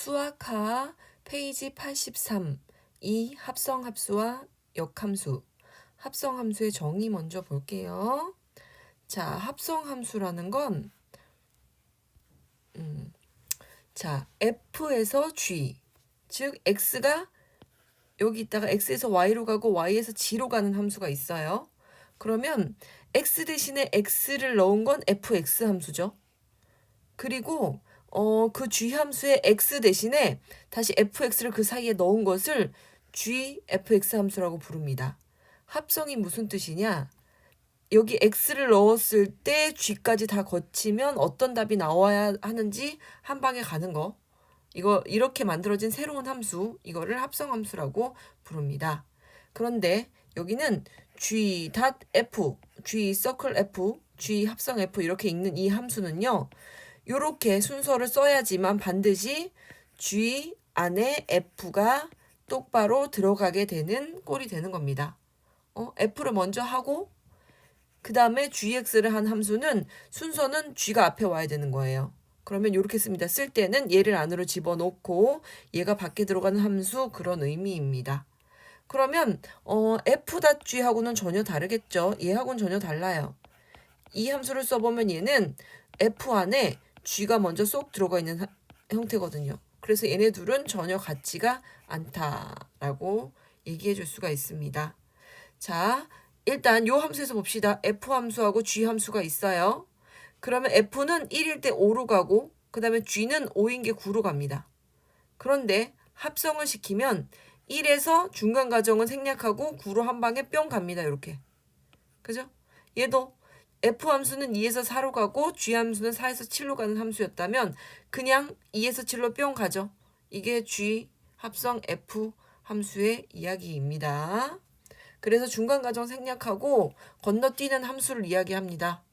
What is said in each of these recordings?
수학하 페이지 83 이 합성함수와 역함수. 합성함수의 정의 먼저 볼게요. 자, 합성함수라는 건 f에서 g, 즉 x가 여기 있다가 x에서 y로 가고 y에서 g로 가는 함수가 있어요. 그러면 x 대신에 x를 넣은 건 fx 함수죠. 그리고 그 g 함수의 x 대신에 다시 fx를 그 사이에 넣은 것을 gfx 함수라고 부릅니다. 합성이 무슨 뜻이냐? 여기 x를 넣었을 때 g까지 다 거치면 어떤 답이 나와야 하는지 한 방에 가는 거. 이거 이렇게 만들어진 새로운 함수, 이거를 합성함수라고 부릅니다. 그런데 여기는 g.f, g circle f, g 합성 f 이렇게 읽는 이 함수는요. 이렇게 순서를 써야지만 반드시 g 안에 f가 똑바로 들어가게 되는 꼴이 되는 겁니다. f를 먼저 하고 그 다음에 gx를 한 함수는 순서는 g가 앞에 와야 되는 거예요. 그러면 이렇게 씁니다. 쓸 때는 얘를 안으로 집어넣고 얘가 밖에 들어가는 함수, 그런 의미입니다. 그러면 f.g하고는 전혀 다르겠죠. 얘하고는 전혀 달라요. 이 함수를 써보면 얘는 f 안에 g가 먼저 쏙 들어가 있는 형태거든요. 그래서 얘네 둘은 전혀 같지가 않다라고 얘기해 줄 수가 있습니다. 자, 일단 요 함수에서 봅시다. f 함수하고 g 함수가 있어요. 그러면 f는 1일 때 5로 가고 그 다음에 g는 5인 게 9로 갑니다. 그런데 합성을 시키면 1에서 중간 가정은 생략하고 9로 한 방에 뿅 갑니다. 이렇게. 그죠? 얘도 f 함수는 2에서 4로 가고 g 함수는 4에서 7로 가는 함수였다면 그냥 2에서 7로 뿅 가죠. 이게 g 합성 f 함수의 이야기입니다. 그래서 중간 가정 생략하고 건너뛰는 함수를 이야기합니다.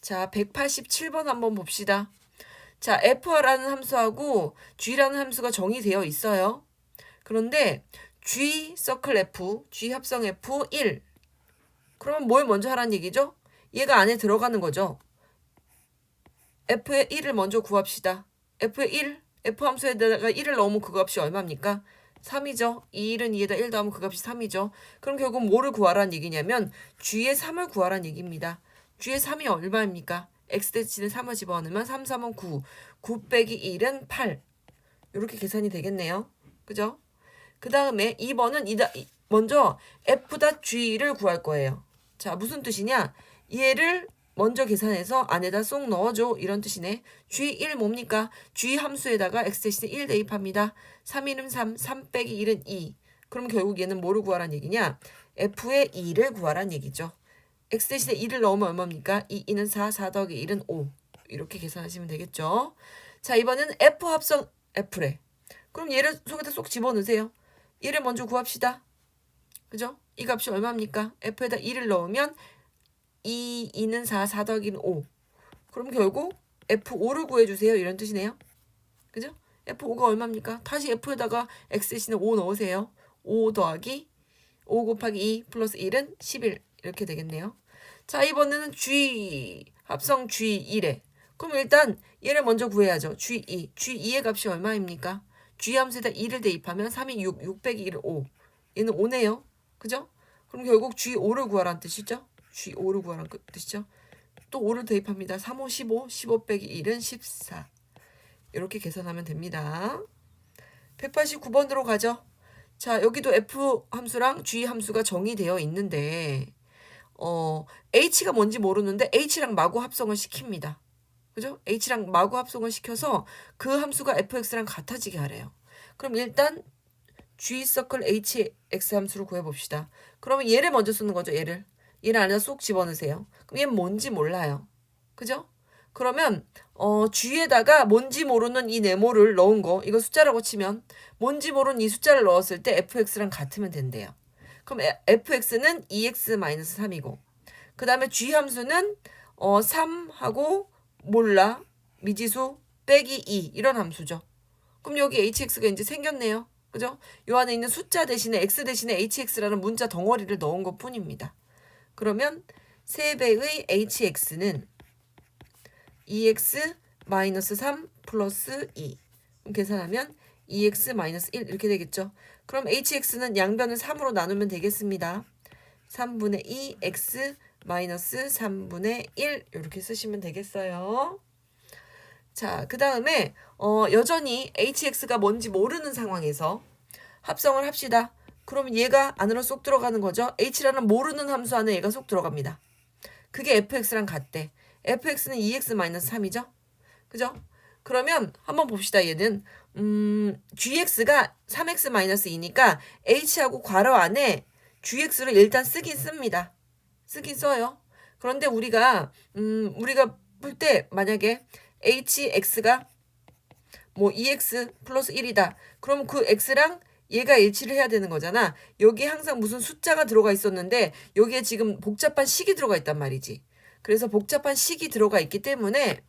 자, 187번 한번 봅시다. 자, fr라는 함수하고 g라는 함수가 정의되어 있어요. 그런데 g 서클 f, g 합성 f 1. 그러면 뭘 먼저 하라는 얘기죠? 얘가 안에 들어가는 거죠. f의 1을 먼저 구합시다. f의 1, f 함수에다가 1을 넣으면 그 값이 얼마입니까? 3이죠. 2일은 2에다 1 더하면 그 값이 3이죠. 그럼 결국 뭐를 구하라는 얘기냐면 g의 3을 구하라는 얘기입니다. g의 3이 얼마입니까? x 대신에 3을 집어넣으면 3, 3은 9. 9 빼기 1은 8. 이렇게 계산이 되겠네요. 그죠? 그 다음에 2번은 먼저 f.g를 구할 거예요. 자, 무슨 뜻이냐? 얘를 먼저 계산해서 안에다 쏙 넣어줘. 이런 뜻이네. g1 뭡니까? g 함수에다가 x 대신에 1 대입합니다. 3일은 3, 3 빼기 1은 2. 그럼 결국 얘는 뭐를 구하란 얘기냐? f의 2를 구하란 얘기죠. x 대신에 2를 넣으면 얼마입니까? 2는 4, 4 더하기 1은 5. 이렇게 계산하시면 되겠죠. 자, 이번에는 f 합성 f래. 그럼 얘를 속에다 쏙 집어넣으세요. 얘를 먼저 구합시다. 그죠? 이 값이 얼마입니까? f에다 2를 넣으면 2는 4, 4 더하기는 5. 그럼 결국 f5를 구해주세요. 이런 뜻이네요. 그죠? f5가 얼마입니까? 다시 f에다가 x 대신에 5 넣으세요. 5 더하기 5 곱하기 2 플러스 1은 11. 이렇게 되겠네요. 자, 이번에는 g 합성 g1에. 그럼 일단 얘를 먼저 구해야죠. g2. g2의 값이 얼마입니까? g 함수에다 2를 대입하면 3이 6, 6 빼기 1은 5. 얘는 5네요. 그죠? 그럼 결국 g5를 구하라는 뜻이죠. g5를 구하라는 뜻이죠. 또 5를 대입합니다. 3, 5, 15. 15 빼기 1은 14. 이렇게 계산하면 됩니다. 189번으로 가죠. 자, 여기도 f 함수랑 g 함수가 정의되어 있는데 h가 뭔지 모르는데 h랑 마구 합성을 시킵니다. 그죠? h랑 마구 합성을 시켜서 그 함수가 fx랑 같아지게 하래요. 그럼 일단 g 서클 hx 함수를 구해봅시다. 그러면 얘를 먼저 쓰는 거죠. 얘를 안에다 쏙 집어넣으세요. 그럼 얘는 뭔지 몰라요. 그죠? 그러면 g에다가 뭔지 모르는 이 네모를 넣은 거, 이거 숫자라고 치면 뭔지 모르는 이 숫자를 넣었을 때 fx랑 같으면 된대요. 그럼 fx는 2x-3이고 그 다음에 g 함수는 3하고 몰라 미지수 빼기 2 이런 함수죠. 그럼 여기 hx가 이제 생겼네요. 그죠? 요 안에 있는 숫자 대신에 x 대신에 hx라는 문자 덩어리를 넣은 것 뿐입니다. 그러면 3배의 hx는 2x 마이너스 3 플러스 2. 그럼 계산하면 2x 마이너스 1 이렇게 되겠죠. 그럼 hx는 양변을 3으로 나누면 되겠습니다. 3분의 2 x 마이너스 3분의 1 이렇게 쓰시면 되겠어요. 자, 그 다음에 여전히 hx가 뭔지 모르는 상황에서 합성을 합시다. 그러면 얘가 안으로 쏙 들어가는 거죠. h라는 모르는 함수 안에 얘가 쏙 들어갑니다. 그게 fx랑 같대. fx는 2x 마이너스 3이죠. 그죠? 그러면 한번 봅시다. 얘는 gx가 3x 마이너스 2니까 h하고 괄호 안에 gx를 일단 쓰긴 씁니다. 쓰긴 써요. 그런데 우리가 풀 때 만약에 hx가 뭐 2x 플러스 1이다. 그럼 그 x랑 얘가 일치를 해야 되는 거잖아. 여기에 항상 무슨 숫자가 들어가 있었는데 여기에 지금 복잡한 식이 들어가 있단 말이지. 그래서 복잡한 식이 들어가 있기 때문에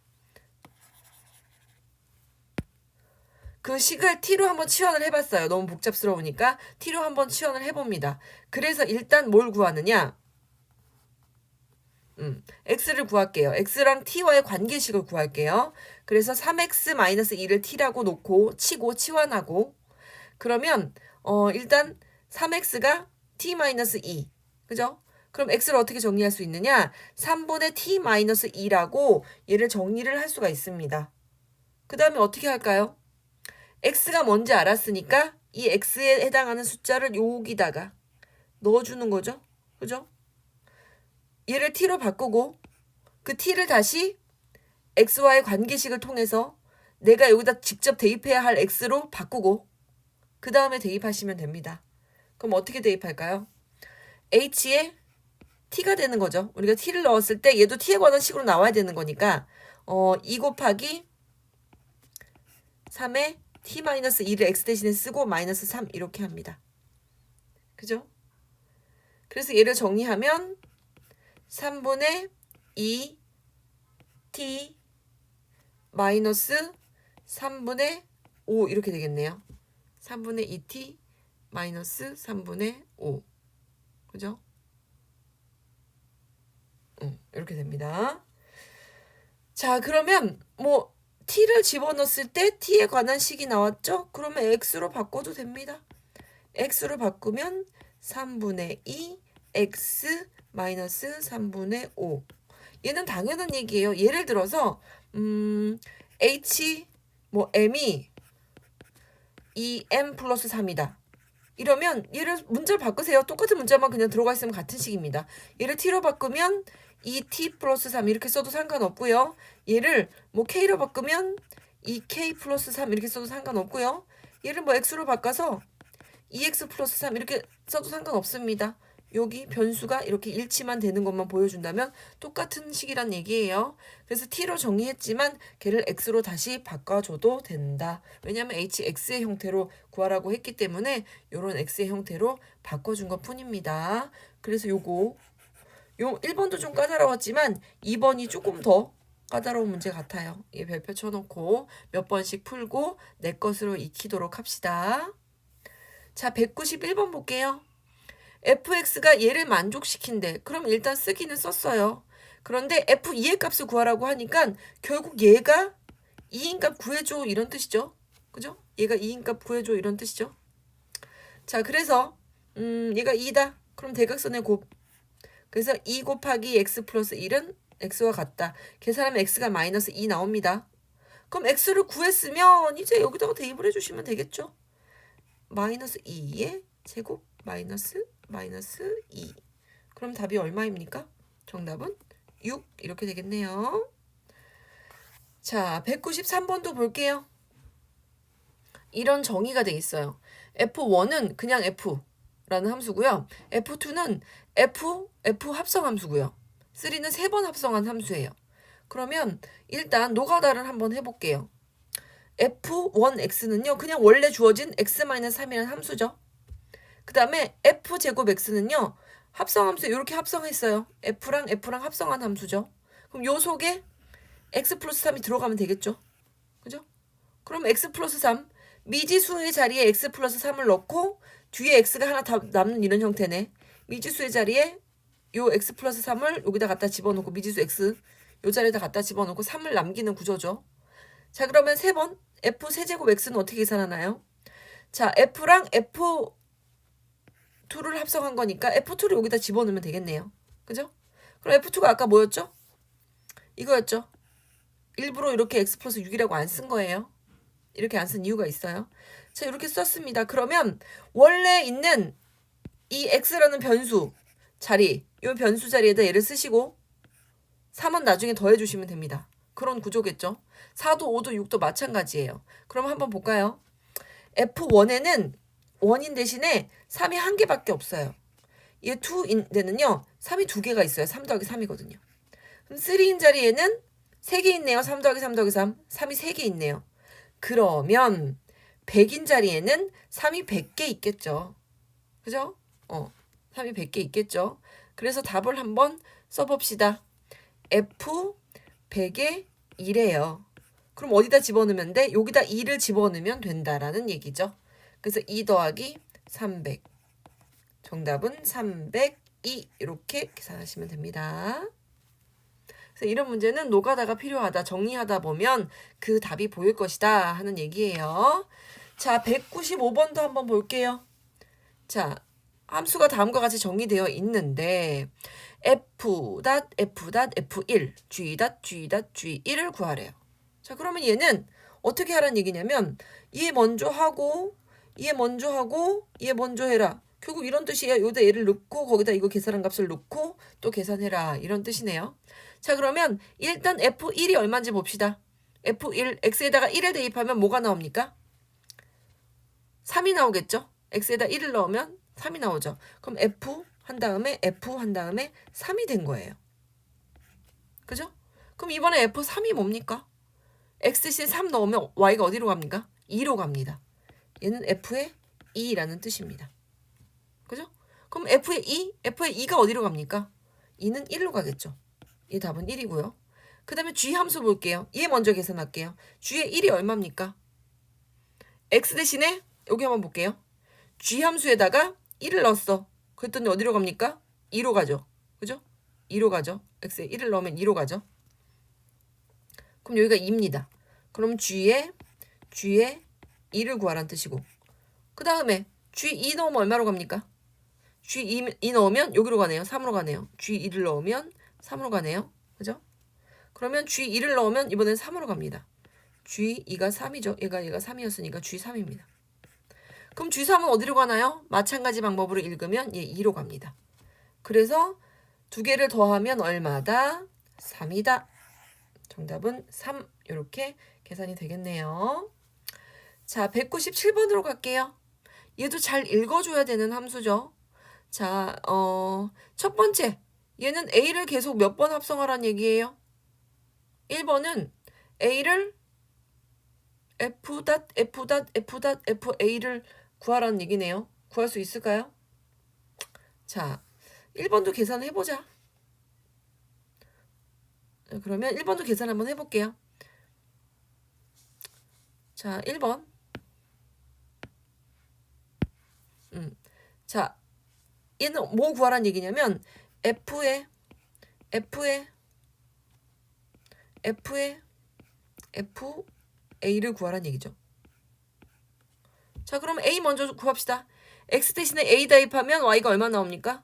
그 식을 t로 한번 치환을 해봤어요. 너무 복잡스러우니까 t로 한번 치환을 해봅니다. 그래서 일단 뭘 구하느냐? x를 구할게요. x랑 t와의 관계식을 구할게요. 그래서 3x-2를 t라고 놓고 치고 치환하고 그러면 일단 3x가 t-2 그죠? 그럼 x를 어떻게 정리할 수 있느냐? 3분의 t-2라고 얘를 정리를 할 수가 있습니다. 그 다음에 어떻게 할까요? x가 뭔지 알았으니까 이 x에 해당하는 숫자를 여기다가 넣어주는 거죠. 그죠? 얘를 t로 바꾸고 그 t를 다시 x와의 관계식을 통해서 내가 여기다 직접 대입해야 할 x로 바꾸고 그 다음에 대입하시면 됩니다. 그럼 어떻게 대입할까요? h에 t가 되는 거죠. 우리가 t를 넣었을 때 얘도 t에 관한 식으로 나와야 되는 거니까 2 곱하기 3에 t-2를 x 대신에 쓰고 마이너스 3 이렇게 합니다. 그죠? 그래서 얘를 정리하면 3분의 2 t 마이너스 3분의 5 이렇게 되겠네요. 3분의 2t 마이너스 3분의 5 그죠? 이렇게 됩니다. 자, 그러면 뭐 t를 집어넣었을 때 t에 관한 식이 나왔죠? 그러면 x로 바꿔도 됩니다. x로 바꾸면 3분의 2 x 마이너스 3분의 5. 얘는 당연한 얘기예요. 예를 들어서 h 뭐 m이 2m 플러스 3이다. 이러면 얘를 문자를 바꾸세요. 똑같은 문자만 그냥 들어가 있으면 같은 식입니다. 얘를 t로 바꾸면 2t 플러스 3 이렇게 써도 상관없고요. 얘를 뭐 k로 바꾸면 2k 플러스 3 이렇게 써도 상관없고요. 얘를 뭐 x로 바꿔서 2x 플러스 3 이렇게 써도 상관없습니다. 여기 변수가 이렇게 일치만 되는 것만 보여준다면 똑같은 식이란 얘기예요. 그래서 t로 정리했지만 걔를 x로 다시 바꿔줘도 된다. 왜냐하면 hx의 형태로 구하라고 했기 때문에 이런 x의 형태로 바꿔준 것 뿐입니다. 그래서 요 1번도 좀 까다로웠지만 2번이 조금 더 까다로운 문제 같아요. 이 별표 쳐놓고 몇 번씩 풀고 내 것으로 익히도록 합시다. 자, 191번 볼게요. fx가 얘를 만족시킨대. 그럼 일단 쓰기는 썼어요. 그런데 f2의 값을 구하라고 하니까 결국 얘가 2인 값 구해줘 이런 뜻이죠. 그죠? 얘가 2인 값 구해줘 이런 뜻이죠. 자, 그래서 얘가 2다. 그럼 대각선의 곱. 그래서 2 곱하기 x 플러스 1은 x와 같다. 계산하면 x가 마이너스 2 나옵니다. 그럼 x를 구했으면 이제 여기다가 대입을 해주시면 되겠죠. 마이너스 2의 제곱 마이너스 2. 그럼 답이 얼마입니까? 정답은 6 이렇게 되겠네요. 자, 193번도 볼게요. 이런 정의가 돼 있어요. f1은 그냥 f라는 함수고요. f2는 f 합성 함수고요. 3는 3번 합성한 함수예요. 그러면 일단 노가다를 한번 해볼게요. f1x는요. 그냥 원래 주어진 x-3이라는 함수죠. 그 다음에 f제곱 x는요. 합성함수 이렇게 합성했어요. f랑 합성한 함수죠. 그럼 요 속에 x 플러스 3이 들어가면 되겠죠. 그죠? 그럼 x 플러스 3 미지수의 자리에 x 플러스 3을 넣고 뒤에 x가 하나 다 남는 이런 형태네. 미지수의 자리에 요 x 플러스 3을 여기다 갖다 집어넣고 미지수 x 요 자리에다 갖다 집어넣고 3을 남기는 구조죠. 자, 그러면 3번 f 세제곱 x는 어떻게 계산하나요? 자, f랑 f2를 합성한 거니까 f2를 여기다 집어넣으면 되겠네요. 그죠? 그럼 f2가 아까 뭐였죠? 이거였죠. 일부러 이렇게 x 플러스 6이라고 안 쓴 거예요. 이렇게 안 쓴 이유가 있어요. 자, 이렇게 썼습니다. 그러면 원래 있는 이 x라는 변수 자리, 이 변수 자리에다 얘를 쓰시고 3은 나중에 더해주시면 됩니다. 그런 구조겠죠. 4도 5도 6도 마찬가지예요. 그럼 한번 볼까요? F1에는 원인 대신에 3이 한 개밖에 없어요. 얘 2인데는요. 3이 두 개가 있어요. 3 더하기 3이거든요. 그럼 3인 자리에는 3개 있네요. 3 더하기 3 더하기 3. 3이 3개 있네요. 그러면 100인 자리에는 3이 100개 있겠죠. 그죠? 3이 100개 있겠죠. 그래서 답을 한번 써봅시다. F 100에 2래요. 그럼 어디다 집어넣으면 돼? 여기다 2를 집어넣으면 된다라는 얘기죠. 그래서 2 더하기 300. 정답은 302 이렇게 계산하시면 됩니다. 그래서 이런 문제는 노가다가 필요하다. 정리하다 보면 그 답이 보일 것이다 하는 얘기예요. 자, 195번도 한번 볼게요. 자, 함수가 다음과 같이 정의되어 있는데 f.f.f1, g.g.g1을 구하래요. 자, 그러면 얘는 어떻게 하라는 얘기냐면 얘 먼저 하고 얘 먼저 하고 얘 먼저 해라. 결국 이런 뜻이에요. 여기다 얘를 넣고 거기다 이거 계산한 값을 넣고 또 계산해라. 이런 뜻이네요. 자, 그러면 일단 f1이 얼마인지 봅시다. f1, x에다가 1을 대입하면 뭐가 나옵니까? 3이 나오겠죠? x에다 1을 넣으면 3이 나오죠. 그럼 f 한 다음에 3이 된 거예요. 그죠? 그럼 이번에 f3이 뭡니까? x 대신 3 넣으면 y가 어디로 갑니까? 2로 갑니다. 얘는 f의 2라는 뜻입니다. 그죠? 그럼 f의 2가 어디로 갑니까? 2는 1로 가겠죠. 이 답은 1이고요. 그 다음에 g 함수 볼게요. 얘 먼저 계산할게요. g의 1이 얼마입니까? x 대신에 여기 한번 볼게요. g 함수에다가 1을 넣었어. 그랬더니 어디로 갑니까? 2로 가죠. 그죠? 2로 가죠. x에 1을 넣으면 2로 가죠. 그럼 여기가 2입니다. 그럼 g에 2를 구하라는 뜻이고 그 다음에 g2 넣으면 얼마로 갑니까? g2 넣으면 여기로 가네요. 3으로 가네요. g2를 넣으면 3으로 가네요. 그죠? 그러면 g2를 넣으면 이번엔 3으로 갑니다. g2가 3이죠. 얘가 3이었으니까 g3입니다. 그럼 g3은 어디로 가나요? 마찬가지 방법으로 읽으면 얘 2로 갑니다. 그래서 두 개를 더하면 얼마다? 3이다. 정답은 3 이렇게 계산이 되겠네요. 자, 197번으로 갈게요. 얘도 잘 읽어줘야 되는 함수죠. 자, 첫 번째 얘는 A를 계속 몇 번 합성하라는 얘기예요? 1번은 A를 FA를 구하라는 얘기네요. 구할 수 있을까요? 자, 1번도 계산해보자. 그러면 1번도 계산 한번 해볼게요. 자, 1번. 자, 얘는 뭐 구하라는 얘기냐면 FA를 구하라는 얘기죠. 자, 그럼 A 먼저 구합시다. X 대신에 A 대입하면 Y가 얼마 나옵니까?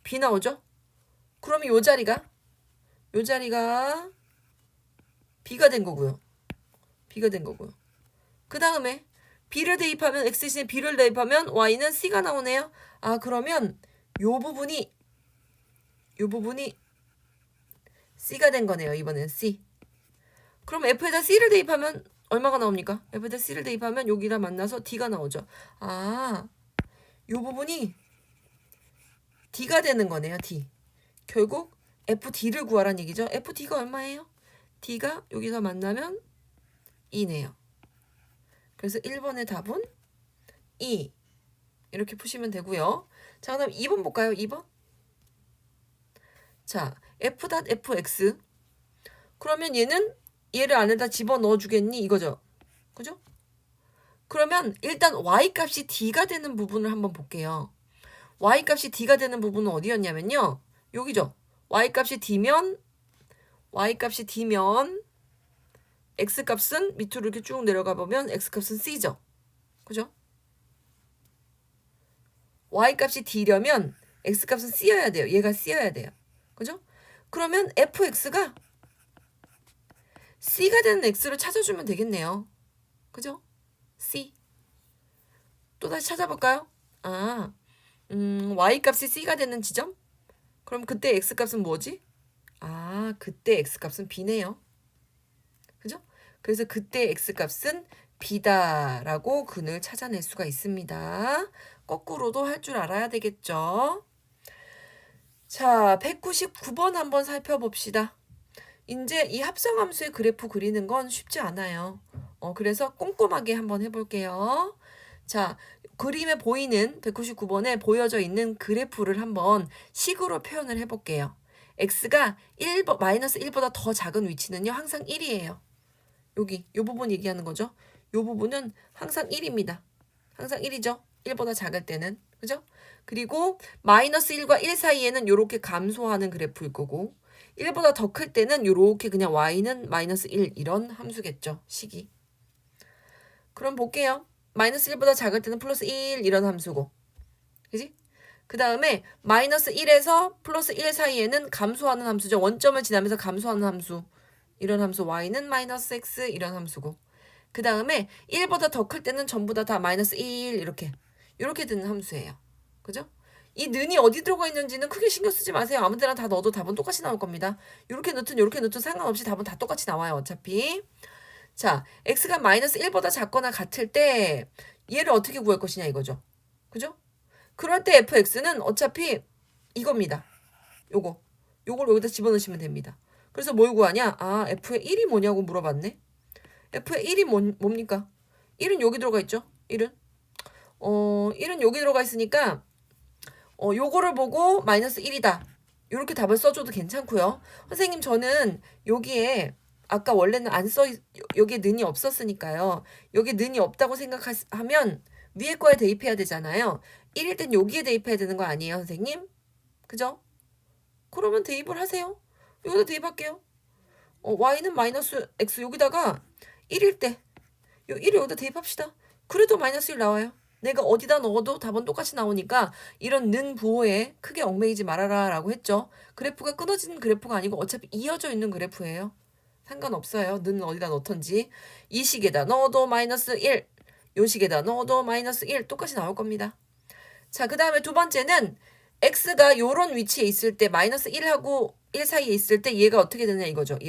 B 나오죠? 그러면 요 자리가 B가 된 거고요. 그 다음에 B를 대입하면 X 대신에 B를 대입하면 Y는 C가 나오네요. 아, 그러면 요 부분이 C가 된 거네요. 이번엔 C. 그럼 F에다 C를 대입하면 얼마가 나옵니까? F에다 C를 대입하면 여기다 만나서 D가 나오죠. 아, 요 부분이 D가 되는 거네요. D. 결국 FD를 구하라는 얘기죠. FD가 얼마예요? D가 여기서 만나면 2네요. 그래서 1번의 답은 2. 이렇게 푸시면 되고요. 자, 그다음 2번 볼까요? 2번. 자, f.fx. 그러면 얘를 안에다 집어넣어 주겠니? 이거죠. 그죠? 그러면 일단 y값이 d가 되는 부분을 한번 볼게요. y값이 d가 되는 부분은 어디였냐면요. 여기죠. y값이 d면 x값은 밑으로 이렇게 쭉 내려가 보면 x값은 c죠. 그죠? y값이 d려면 x값은 c여야 돼요. 얘가 c여야 돼요. 그죠? 그러면 fx가 c가 되는 x를 찾아주면 되겠네요. 그죠? c. 또 다시 찾아볼까요? 아, y값이 c가 되는 지점? 그럼 그때 x값은 뭐지? 아, 그때 x값은 b네요. 그죠? 그래서 그때 x값은 b다라고 근을 찾아낼 수가 있습니다. 거꾸로도 할 줄 알아야 되겠죠? 자, 199번 한번 살펴봅시다. 이제 이 합성함수의 그래프 그리는 건 쉽지 않아요. 그래서 꼼꼼하게 한번 해볼게요. 자, 그림에 보이는 199번에 보여져 있는 그래프를 한번 식으로 표현을 해볼게요. x가 마이너스 1보다 더 작은 위치는요, 항상 1이에요. 여기, 요 부분 얘기하는 거죠. 요 부분은 항상 1입니다. 항상 1이죠. 1보다 작을 때는. 그죠? 그리고 마이너스 1과 1 사이에는 요렇게 감소하는 그래프일 거고 1보다 더 클 때는 요렇게 그냥 y는 마이너스 1 이런 함수겠죠. 식이. 그럼 볼게요. 마이너스 1보다 작을 때는 플러스 1 이런 함수고. 그지? 그 다음에 마이너스 1에서 플러스 1 사이에는 감소하는 함수죠. 원점을 지나면서 감소하는 함수. 이런 함수 y는 마이너스 x 이런 함수고. 그 다음에 1보다 더 클 때는 전부 다 마이너스 1 이렇게 되는 함수예요. 그죠? 이 는이 어디 들어가 있는지는 크게 신경 쓰지 마세요. 아무 데나 다 넣어도 답은 똑같이 나올 겁니다. 이렇게 넣든 상관없이 답은 다 똑같이 나와요. 어차피. 자, x가 마이너스 1보다 작거나 같을 때 얘를 어떻게 구할 것이냐 이거죠. 그죠? 그럴 때 fx는 어차피 이겁니다. 요걸 여기다 집어넣으시면 됩니다. 그래서 뭘 구하냐? 아, f의 1이 뭐냐고 물어봤네. f의 1이 뭡니까? 1은 여기 들어가 있죠? 1은 1은 여기 들어가 있으니까 요거를 보고 마이너스 1이다. 이렇게 답을 써줘도 괜찮고요. 선생님 저는 여기에 아까 원래는 여기에 는이 없었으니까요. 여기에 는이 없다고 생각하면 위에 거에 대입해야 되잖아요. 1일 땐 여기에 대입해야 되는 거 아니에요, 선생님? 그죠? 그러면 대입을 하세요. 여기다 대입할게요. y는 마이너스 x 여기다가 1일 때 1을 여기다 대입합시다. 그래도 마이너스 1 나와요. 내가 어디다 넣어도 답은 똑같이 나오니까 이런 는 부호에 크게 얽매이지 말아라 라고 했죠. 그래프가 끊어지는 그래프가 아니고 어차피 이어져 있는 그래프예요. 상관없어요. 는 어디다 넣던지. 이 식에다 넣어도 마이너스 1, 요 식에다 넣어도 마이너스 1 똑같이 나올 겁니다. 자, 그 다음에 두 번째는 x가 요런 위치에 있을 때 마이너스 1하고 1 사이에 있을 때 얘가 어떻게 되냐 이거죠.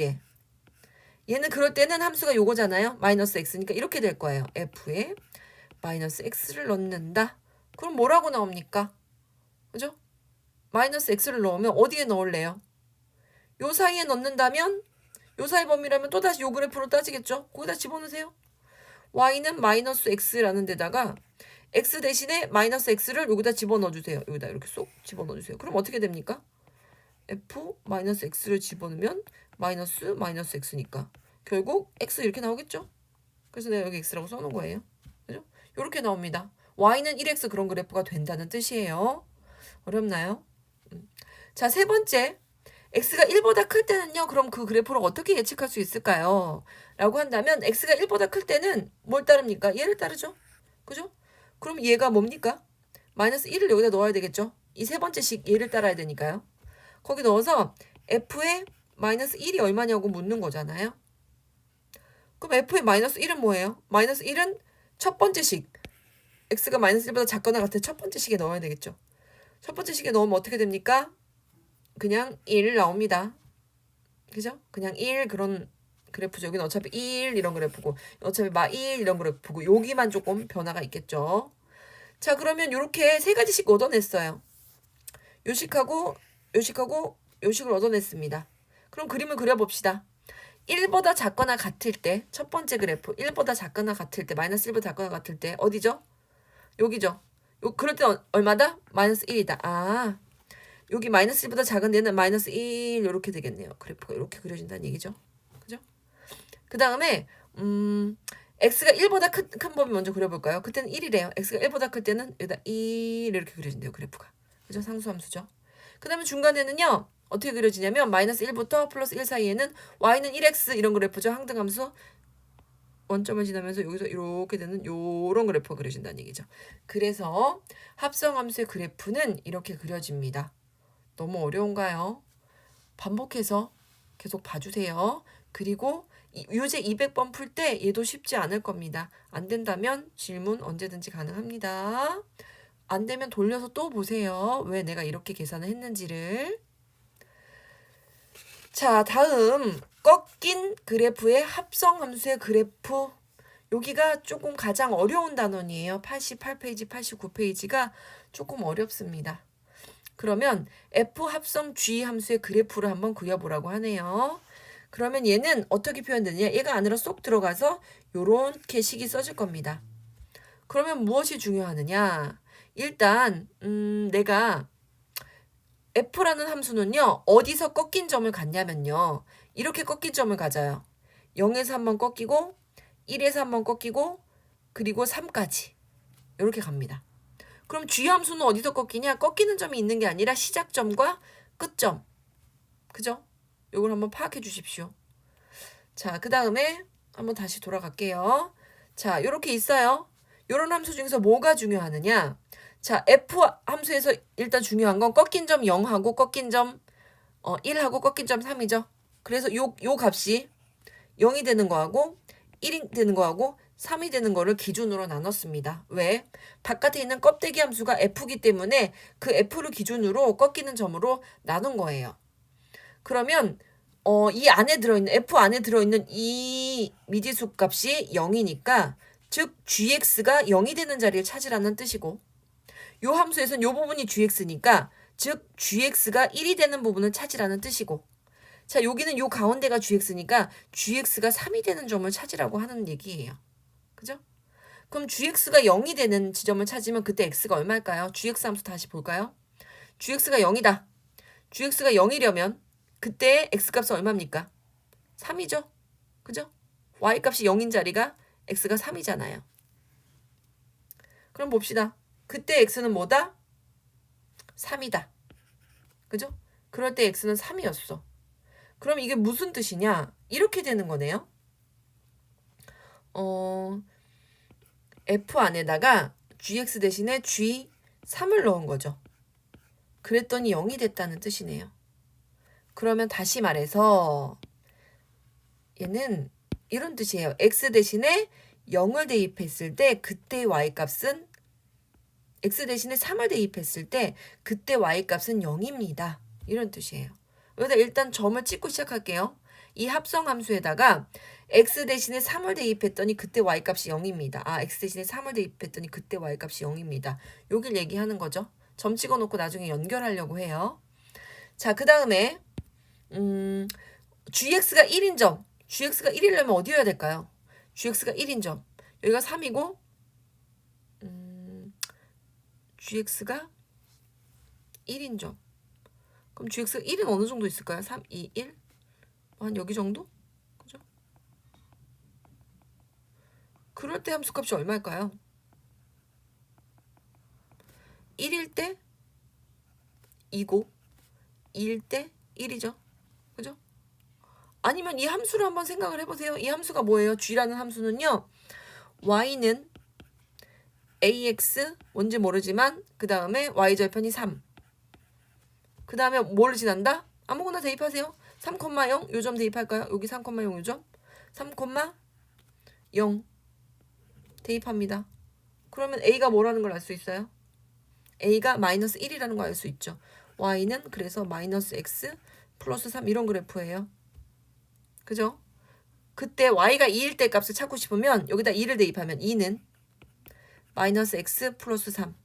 얘는 그럴 때는 함수가 요거잖아요. 마이너스 x니까 이렇게 될 거예요. f에 마이너스 x를 넣는다. 그럼 뭐라고 나옵니까? 그죠? 마이너스 x를 넣으면 어디에 넣을래요? 요 사이에 넣는다면 요 사이 범위라면 또다시 요 그래프로 따지겠죠? 거기다 집어넣으세요. y는 마이너스 x라는 데다가 x 대신에 마이너스 x를 여기다 집어넣어주세요. 여기다 이렇게 쏙 집어넣어주세요. 그럼 어떻게 됩니까? f 마이너스 x를 집어넣으면 마이너스 x니까 결국 x 이렇게 나오겠죠? 그래서 내가 여기 x라고 써놓은 거예요. 그죠? 이렇게 나옵니다. y는 1x 그런 그래프가 된다는 뜻이에요. 어렵나요? 자, 세 번째. x가 1보다 클 때는요. 그럼 그 그래프를 어떻게 예측할 수 있을까요? 라고 한다면 x가 1보다 클 때는 뭘 따릅니까? 얘를 따르죠. 그죠? 그럼 얘가 뭡니까? 마이너스 1을 여기다 넣어야 되겠죠. 이 세 번째씩 얘를 따라야 되니까요. 거기 넣어서 f의 마이너스 1이 얼마냐고 묻는 거잖아요. 그럼 f의 마이너스 1은 뭐예요? 마이너스 1은 첫 번째 식. x가 마이너스 1보다 작거나 같을 첫 번째 식에 넣어야 되겠죠. 첫 번째 식에 넣으면 어떻게 됩니까? 그냥 1 나옵니다. 그죠? 그냥 1 그런 그래프죠. 여기는 어차피 1 이런 그래프고 어차피 마1 이런 그래프고 여기만 조금 변화가 있겠죠. 자, 그러면 이렇게 세 가지씩 얻어냈어요. 요식하고 요식을 얻어냈습니다. 그럼 그림을 그려봅시다. 1보다 작거나 같을 때 첫 번째 그래프 1보다 작거나 같을 때 마이너스 1보다 작거나 같을 때 어디죠? 여기죠. 그럴 때 얼마다? 마이너스 1이다. 아, 여기 마이너스 1보다 작은 데는 마이너스 1 이렇게 되겠네요. 그래프가 이렇게 그려진다는 얘기죠. 그죠? 그 다음에 x가 1보다 큰 범위 먼저 그려볼까요? 그때는 1이래요. x가 1보다 클 때는 여기다 1 이렇게 그려진대요. 그래프가. 그죠? 상수함수죠. 그 다음에 중간에는요. 어떻게 그려지냐면 마이너스 1부터 플러스 1 사이에는 y는 1x 이런 그래프죠. 항등함수 원점을 지나면서 여기서 이렇게 되는 요런 그래프가 그려진다는 얘기죠. 그래서 합성함수의 그래프는 이렇게 그려집니다. 너무 어려운가요? 반복해서 계속 봐주세요. 그리고 유제 200번 풀 때 얘도 쉽지 않을 겁니다. 안 된다면 질문 언제든지 가능합니다. 안 되면 돌려서 또 보세요. 왜 내가 이렇게 계산을 했는지를. 자, 다음 꺾인 그래프의 합성함수의 그래프. 여기가 조금 가장 어려운 단원이에요. 88페이지, 89페이지가 조금 어렵습니다. 그러면 F 합성 G 함수의 그래프를 한번 그려보라고 하네요. 그러면 얘는 어떻게 표현되느냐? 얘가 안으로 쏙 들어가서 요렇게 식이 써질 겁니다. 그러면 무엇이 중요하느냐? 일단 내가 F라는 함수는요. 어디서 꺾인 점을 갖냐면요. 이렇게 꺾인 점을 가져요. 0에서 한번 꺾이고 1에서 한번 꺾이고 그리고 3까지 이렇게 갑니다. 그럼 G 함수는 어디서 꺾이냐? 꺾이는 점이 있는 게 아니라 시작점과 끝점. 그죠? 요걸 한번 파악해 주십시오. 자, 그 다음에 한번 다시 돌아갈게요. 자, 요렇게 있어요. 요런 함수 중에서 뭐가 중요하느냐? 자, F 함수에서 일단 중요한 건 꺾인 점 0하고 꺾인 점 1하고 꺾인 점 3이죠. 그래서 요 값이 0이 되는 거하고 1이 되는 거하고 3이 되는 거를 기준으로 나눴습니다. 왜? 바깥에 있는 껍데기 함수가 F기 때문에 그 F를 기준으로 꺾이는 점으로 나눈 거예요. 그러면 이 안에 들어있는 F 안에 들어있는 이 미지수 값이 0이니까 즉 gx가 0이 되는 자리를 찾으라는 뜻이고 요 함수에서는 요 부분이 gx니까 즉 gx가 1이 되는 부분을 찾으라는 뜻이고 자 여기는 요 가운데가 gx니까 gx가 3이 되는 점을 찾으라고 하는 얘기예요. 그죠? 그럼 gx가 0이 되는 지점을 찾으면 그때 x가 얼마일까요? gx 함수 다시 볼까요? gx가 0이다. gx가 0이려면 그때 x값은 얼마입니까? 3이죠. 그죠? y값이 0인 자리가 x가 3이잖아요. 그럼 봅시다. 그때 x는 뭐다? 3이다. 그죠? 그럴 때 x는 3이었어. 그럼 이게 무슨 뜻이냐? 이렇게 되는 거네요. f 안에다가 gx 대신에 g3을 넣은 거죠. 그랬더니 0이 됐다는 뜻이네요. 그러면 다시 말해서 얘는 이런 뜻이에요. x 대신에 0을 대입했을 때 그때 y값은 x 대신에 3을 대입했을 때 그때 y값은 0입니다. 이런 뜻이에요. 여기다 일단 점을 찍고 시작할게요. 이 합성함수에다가 x 대신에 3을 대입했더니 그때 y값이 0입니다. x 대신에 3을 대입했더니 그때 y값이 0입니다. 여길 얘기하는 거죠. 점 찍어놓고 나중에 연결하려고 해요. 자, 그 다음에 gx가 1인 점. gx가 1이려면 어디여야 될까요? gx가 1인 점. 여기가 3이고 gx가 1인 점. 그럼 gx가 1은 어느 정도 있을까요? 3, 2, 1? 한 여기 정도? 그죠? 그럴 때 함수값이 얼마일까요? 1일 때 2고 2일 때 1이죠. 그죠? 아니면 이 함수를 한번 생각을 해보세요. 이 함수가 뭐예요? g라는 함수는요. y는 ax 뭔지 모르지만 그 다음에 y절편이 3. 그 다음에 뭐를 지난다? 아무거나 대입하세요. 3,0 요점 대입할까요? 여기 3,0 요점 3,0 대입합니다. 그러면 a가 뭐라는 걸 알 수 있어요? a가 마이너스 1이라는 걸 알 수 있죠. y는 그래서 마이너스 x 플러스 3 이런 그래프예요. 그죠? 그때 y가 2일 때 값을 찾고 싶으면 여기다 2를 대입하면 2는 마이너스 x 플러스 3.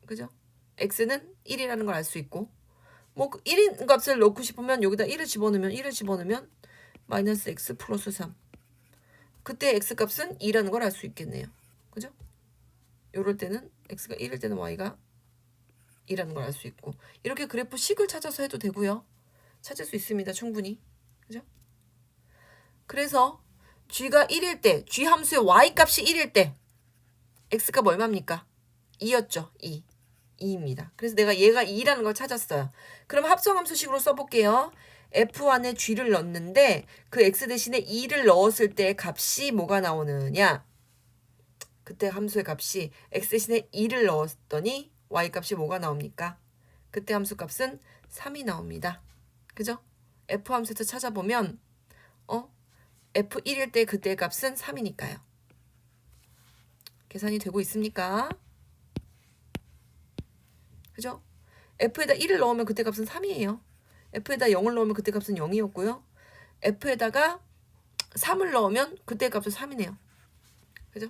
그죠? x는 1이라는 걸 알 수 있고 뭐 1인 값을 넣고 싶으면 여기다 1을 집어넣으면 마이너스 x 플러스 3. 그때 x 값은 2라는 걸 알 수 있겠네요. 그죠? 요럴 때는 x가 1일 때는 y가 2라는 걸 알 수 있고 이렇게 그래프 식을 찾아서 해도 되고요. 찾을 수 있습니다. 충분히. 그죠? 그래서 g가 1일 때 g 함수의 y값이 1일 때 x값 얼마입니까? 2였죠. 2입니다. 그래서 내가 얘가 2라는 걸 찾았어요. 그럼 합성함수식으로 써볼게요. f 안에 g를 넣는데 그 x 대신에 2를 넣었을 때 값이 뭐가 나오느냐? 그때 함수의 값이 x 대신에 2를 넣었더니 y 값이 뭐가 나옵니까? 그때 함수 값은 3이 나옵니다. 그죠? f 함수에서 찾아보면 f1일 때 그때 값은 3이니까요. 계산이 되고 있습니까? 그죠? f에다 1을 넣으면 그때 값은 3이에요. f에다 0을 넣으면 그때 값은 0이었고요. f에다가 3을 넣으면 그때 값은 3이네요. 그죠?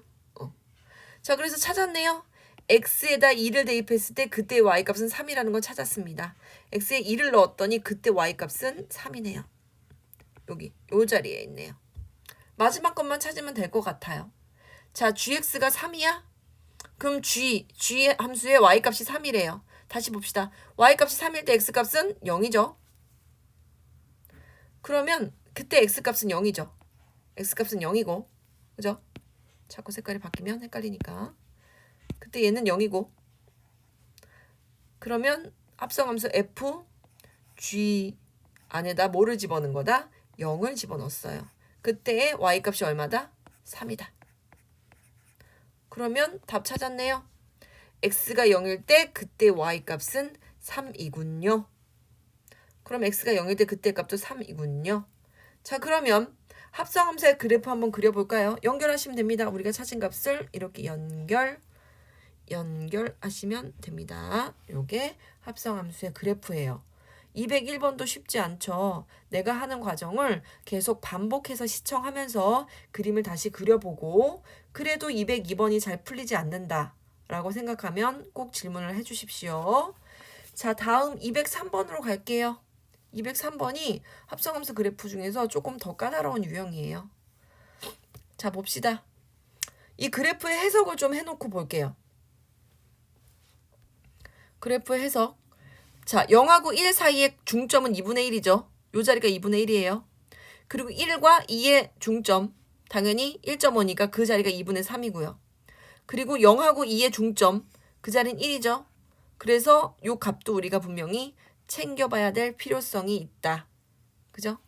자, 그래서 찾았네요. x에다 2를 대입했을 때 그때 y값은 3이라는 걸 찾았습니다. x에 2를 넣었더니 그때 y값은 3이네요. 여기 요 자리에 있네요. 마지막 것만 찾으면 될 것 같아요. 자, gx가 3이야? 그럼 g의 함수의 y값이 3이래요. 다시 봅시다. y값이 3일 때 x값은 0이죠. 그러면 그때 x값은 0이죠. x값은 0이고, 그죠? 자꾸 색깔이 바뀌면 헷갈리니까. 그때 얘는 0이고. 그러면 합성함수 f, g 안에다 뭐를 집어넣은 거다? 0을 집어넣었어요. 그때의 y값이 얼마다? 3이다. 그러면 답 찾았네요. x가 0일 때 그때 y값은 3이군요. 그럼 x가 0일 때 그때 값도 3이군요. 자, 그러면 합성함수의 그래프 한번 그려볼까요? 연결하시면 됩니다. 우리가 찾은 값을 이렇게 연결하시면 됩니다. 요게 합성함수의 그래프예요. 201번도 쉽지 않죠. 내가 하는 과정을 계속 반복해서 시청하면서 그림을 다시 그려보고 그래도 202번이 잘 풀리지 않는다 라고 생각하면 꼭 질문을 해주십시오. 자, 다음 203번으로 갈게요. 203번이 합성함수 그래프 중에서 조금 더 까다로운 유형이에요. 자, 봅시다. 이 그래프의 해석을 좀 해놓고 볼게요. 그래프의 해석. 자, 0하고 1 사이의 중점은 2분의 1이죠. 요 자리가 2분의 1이에요. 그리고 1과 2의 중점, 당연히 1.5니까 그 자리가 2분의 3이고요. 그리고 0하고 2의 중점, 그 자리는 1이죠. 그래서 요 값도 우리가 분명히 챙겨봐야 될 필요성이 있다. 그죠?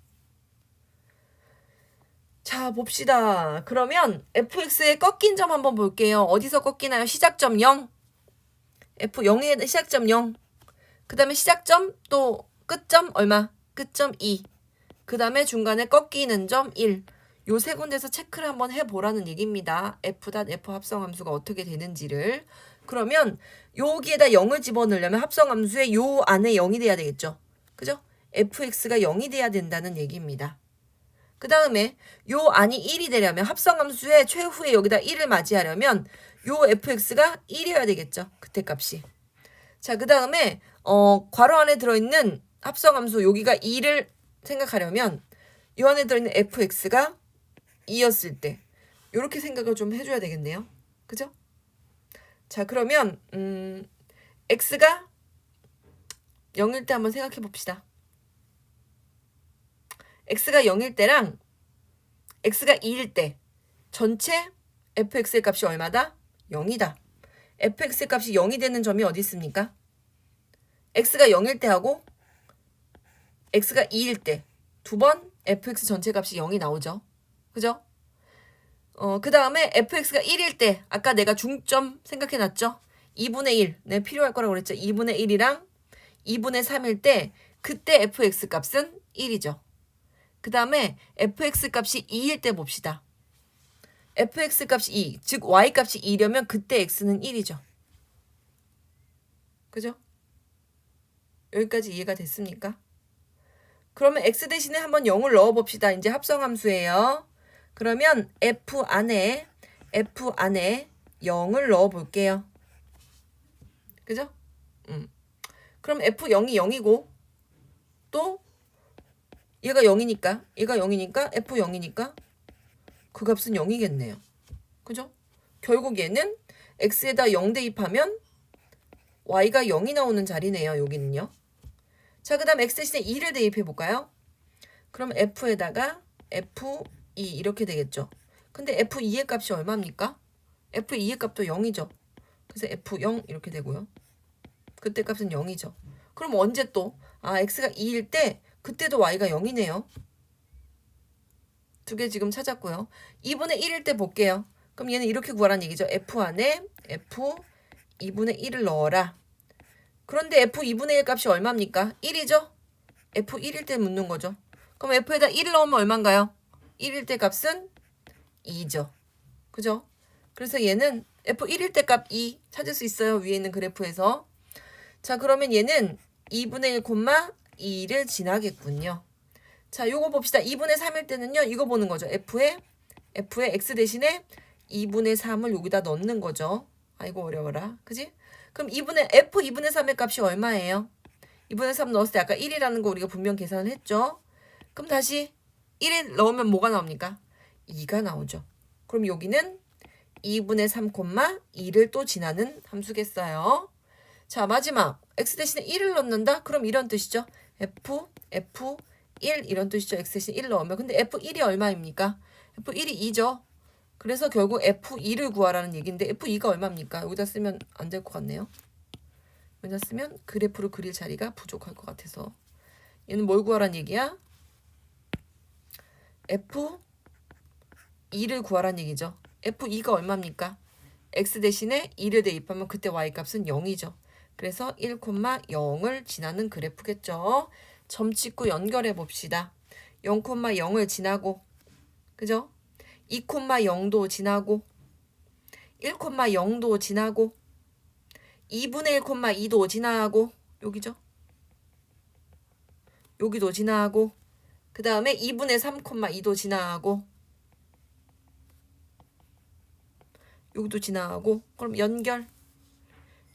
자, 봅시다. 그러면 fx의 꺾인 점 한번 볼게요. 어디서 꺾이나요? 시작점 0. f0의 시작점 0. 그 다음에 시작점 또 끝점 얼마? 끝점 2. 그 다음에 중간에 꺾이는 점 1. 요 세 군데서 체크를 한번 해보라는 얘기입니다. f.f 합성함수가 어떻게 되는지를. 그러면 여기에다 0을 집어넣으려면 합성함수의 요 안에 0이 돼야 되겠죠. 그죠? fx가 0이 돼야 된다는 얘기입니다. 그 다음에 요 안이 1이 되려면 합성함수의 최후에 여기다 1을 맞이하려면 요 fx가 1이어야 되겠죠. 그때 값이. 자, 그 다음에 괄호 안에 들어있는 합성함수 여기가 2를 생각하려면 이 안에 들어있는 fx가 2였을 때 이렇게 생각을 좀 해줘야 되겠네요. 그죠? 자, 그러면 x가 0일 때 한번 생각해 봅시다. x가 0일 때랑 x가 2일 때 전체 fx의 값이 얼마다? 0이다. fx의 값이 0이 되는 점이 어디 있습니까? x가 0일 때 하고 x가 2일 때 두 번 fx 전체 값이 0이 나오죠. 그죠? 그 다음에 fx가 1일 때 아까 내가 중점 생각해놨죠? 2분의 1. 네, 필요할 거라고 그랬죠. 2분의 1이랑 2분의 3일 때 그때 fx 값은 1이죠. 그 다음에 fx 값이 2일 때 봅시다. fx 값이 2, 즉 y 값이 2려면 그때 x는 1이죠. 그죠? 여기까지 이해가 됐습니까? 그러면 x 대신에 한번 0을 넣어봅시다. 이제 합성함수예요. 그러면 f 안에 0을 넣어볼게요. 그죠? 그럼 f0이 0이고 또 얘가 0이니까 f0이니까 그 값은 0이겠네요. 그죠? 결국 얘는 x에다 0 대입하면 y가 0이 나오는 자리네요. 여기는요. 자, 그 다음 x 대신에 2를 대입해 볼까요? 그럼 f에다가 f2 이렇게 되겠죠. 근데 f2의 값이 얼마입니까? f2의 값도 0이죠. 그래서 f0 이렇게 되고요. 그때 값은 0이죠. 그럼 언제 또 x가 2일 때 그때도 y가 0이네요. 두 개 지금 찾았고요. 2분의 1일 때 볼게요. 그럼 얘는 이렇게 구하라는 얘기죠. f 안에 f 2분의 1을 넣어라. 그런데 f 2분의 1 값이 얼마입니까? 1이죠? f 1일 때 묻는 거죠. 그럼 f에다 1을 넣으면 얼마인가요? 1일 때 값은 2죠. 그죠? 그래서 얘는 f 1일 때 값 2 찾을 수 있어요. 위에 있는 그래프에서. 자, 그러면 얘는 2분의 1, 2를 지나겠군요. 자, 요거 봅시다. 2분의 3일 때는요. 이거 보는 거죠. f의 x 대신에 2분의 3을 여기다 넣는 거죠. 아이고 어려워라. 그지? 그럼 f 2분의 3의 값이 얼마예요? 2분의 3 넣었을 때 아까 1이라는 거 우리가 분명 계산을 했죠. 그럼 다시 1을 넣으면 뭐가 나옵니까? 2가 나오죠. 그럼 여기는 2분의 3, 2를 또 지나는 함수겠어요. 자, 마지막 x 대신에 1을 넣는다? 그럼 이런 뜻이죠. f 1 이런 뜻이죠. x 대신에 1 넣으면. 근데 f1이 얼마입니까? f1이 2죠. 그래서 결국 f2를 구하라는 얘기인데 f2가 얼마입니까? 여기다 쓰면 안 될 것 같네요. 여기다 쓰면 그래프를 그릴 자리가 부족할 것 같아서. 얘는 뭘 구하라는 얘기야? f2를 구하라는 얘기죠. f2가 얼마입니까? x 대신에 2를 대입하면 그때 y값은 0이죠. 그래서 1,0을 지나는 그래프겠죠. 점 찍고 연결해 봅시다. 0,0을 지나고, 그죠? 2,0도 지나고, 1,0도 지나고, 2분의 1,2도 지나고, 여기죠? 여기도 지나고, 그 다음에 2분의 3,2도 지나고, 여기도 지나고, 그럼 연결,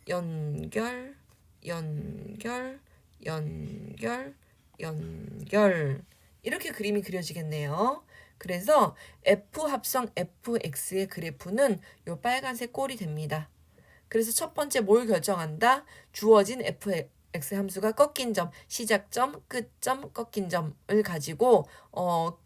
연결, 연결, 연결, 연결. 이렇게 그림이 그려지겠네요. 그래서 f 합성 fx의 그래프는 요 빨간색 꼴이 됩니다. 그래서 첫 번째 뭘 결정한다? 주어진 fx 함수가 꺾인 점, 시작점, 끝점, 꺾인 점을 가지고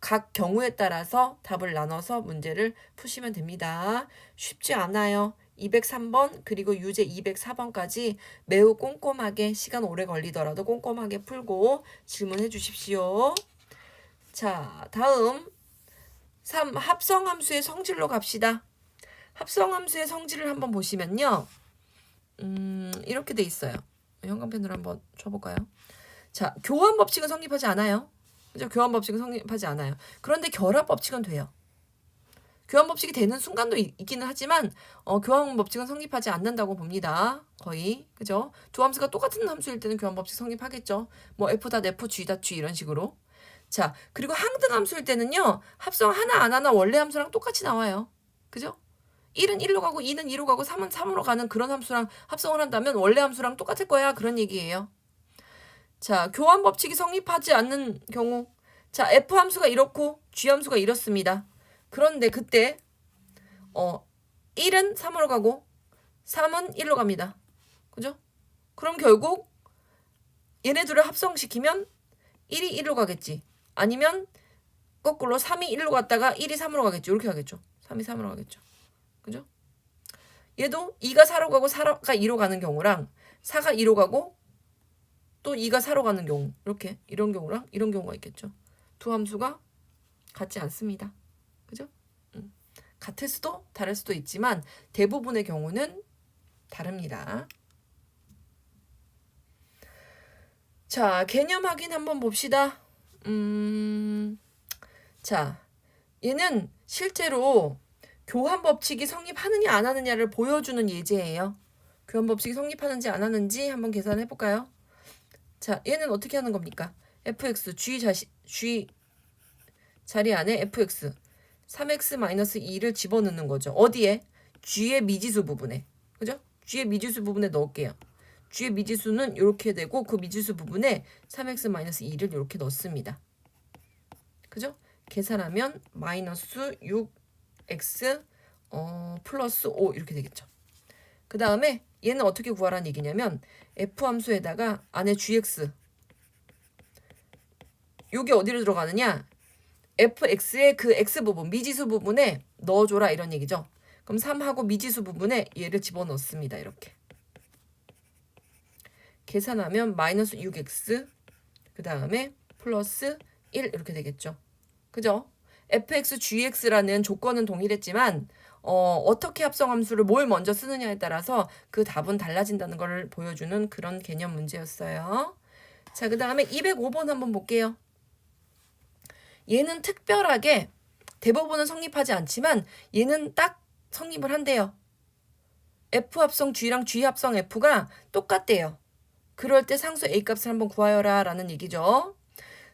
각 경우에 따라서 답을 나눠서 문제를 푸시면 됩니다. 쉽지 않아요. 203번 그리고 유제 204번까지 매우 꼼꼼하게 시간 오래 걸리더라도 꼼꼼하게 풀고 질문해 주십시오. 자, 다음 3. 합성함수의 성질로 갑시다. 합성함수의 성질을 한번 보시면요. 이렇게 돼 있어요. 형광펜으로 한번 쳐볼까요? 자, 교환 법칙은 성립하지 않아요. 그죠? 교환 법칙은 성립하지 않아요. 그런데 결합 법칙은 돼요. 교환 법칙이 되는 순간도 있기는 하지만 교환 법칙은 성립하지 않는다고 봅니다. 거의. 그죠? 두 함수가 똑같은 함수일 때는 교환 법칙 성립하겠죠. 뭐 F다 F, G다 G 이런 식으로. 자, 그리고 항등 함수일 때는요. 합성 하나 안 하나 원래 함수랑 똑같이 나와요. 그죠? 1은 1로 가고 2는 2로 가고 3은 3으로 가는 그런 함수랑 합성을 한다면 원래 함수랑 똑같을 거야. 그런 얘기예요. 자, 교환 법칙이 성립하지 않는 경우. 자, F 함수가 이렇고 G 함수가 이렇습니다. 그런데 그때 1은 3으로 가고 3은 1로 갑니다. 그죠? 그럼 결국 얘네들을 합성시키면 1이 1로 가겠지. 아니면 거꾸로 3이 1로 갔다가 1이 3으로 가겠죠. 이렇게 가겠죠. 3이 3으로 가겠죠. 그죠? 얘도 2가 4로 가고 4가 2로 가는 경우랑 4가 2로 가고 또 2가 4로 가는 경우 이렇게 이런 경우랑 이런 경우가 있겠죠. 두 함수가 같지 않습니다. 그죠? 같을 수도 다를 수도 있지만 대부분의 경우는 다릅니다. 자, 개념 확인 한번 봅시다. 자, 얘는 실제로 교환 법칙이 성립하느냐 안 하느냐를 보여주는 예제예요. 교환 법칙이 성립하는지 안 하는지 한번 계산해 볼까요? 자, 얘는 어떻게 하는 겁니까? fx, g 자리 안에 fx 3x-2를 집어넣는 거죠. 어디에? g의 미지수 부분에. 그죠? g의 미지수 부분에 넣을게요. g의 미지수는 이렇게 되고 그 미지수 부분에 3x-2를 이렇게 넣습니다. 그죠? 계산하면 마이너스 6x 플러스 5 이렇게 되겠죠. 그 다음에 얘는 어떻게 구하라는 얘기냐면 f 함수에다가 안에 gx 요게 어디로 들어가느냐? fx의 그 x 부분, 미지수 부분에 넣어줘라 이런 얘기죠. 그럼 3하고 미지수 부분에 얘를 집어넣습니다. 이렇게. 계산하면 마이너스 6x 그 다음에 플러스 1 이렇게 되겠죠. 그죠? fx, gx라는 조건은 동일했지만 어떻게 합성함수를 뭘 먼저 쓰느냐에 따라서 그 답은 달라진다는 걸 보여주는 그런 개념 문제였어요. 자, 그 다음에 205번 한번 볼게요. 얘는 특별하게 대부분은 성립하지 않지만 얘는 딱 성립을 한대요. F 합성 G랑 G 합성 F가 똑같대요. 그럴 때 상수 A 값을 한번 구하여라 라는 얘기죠.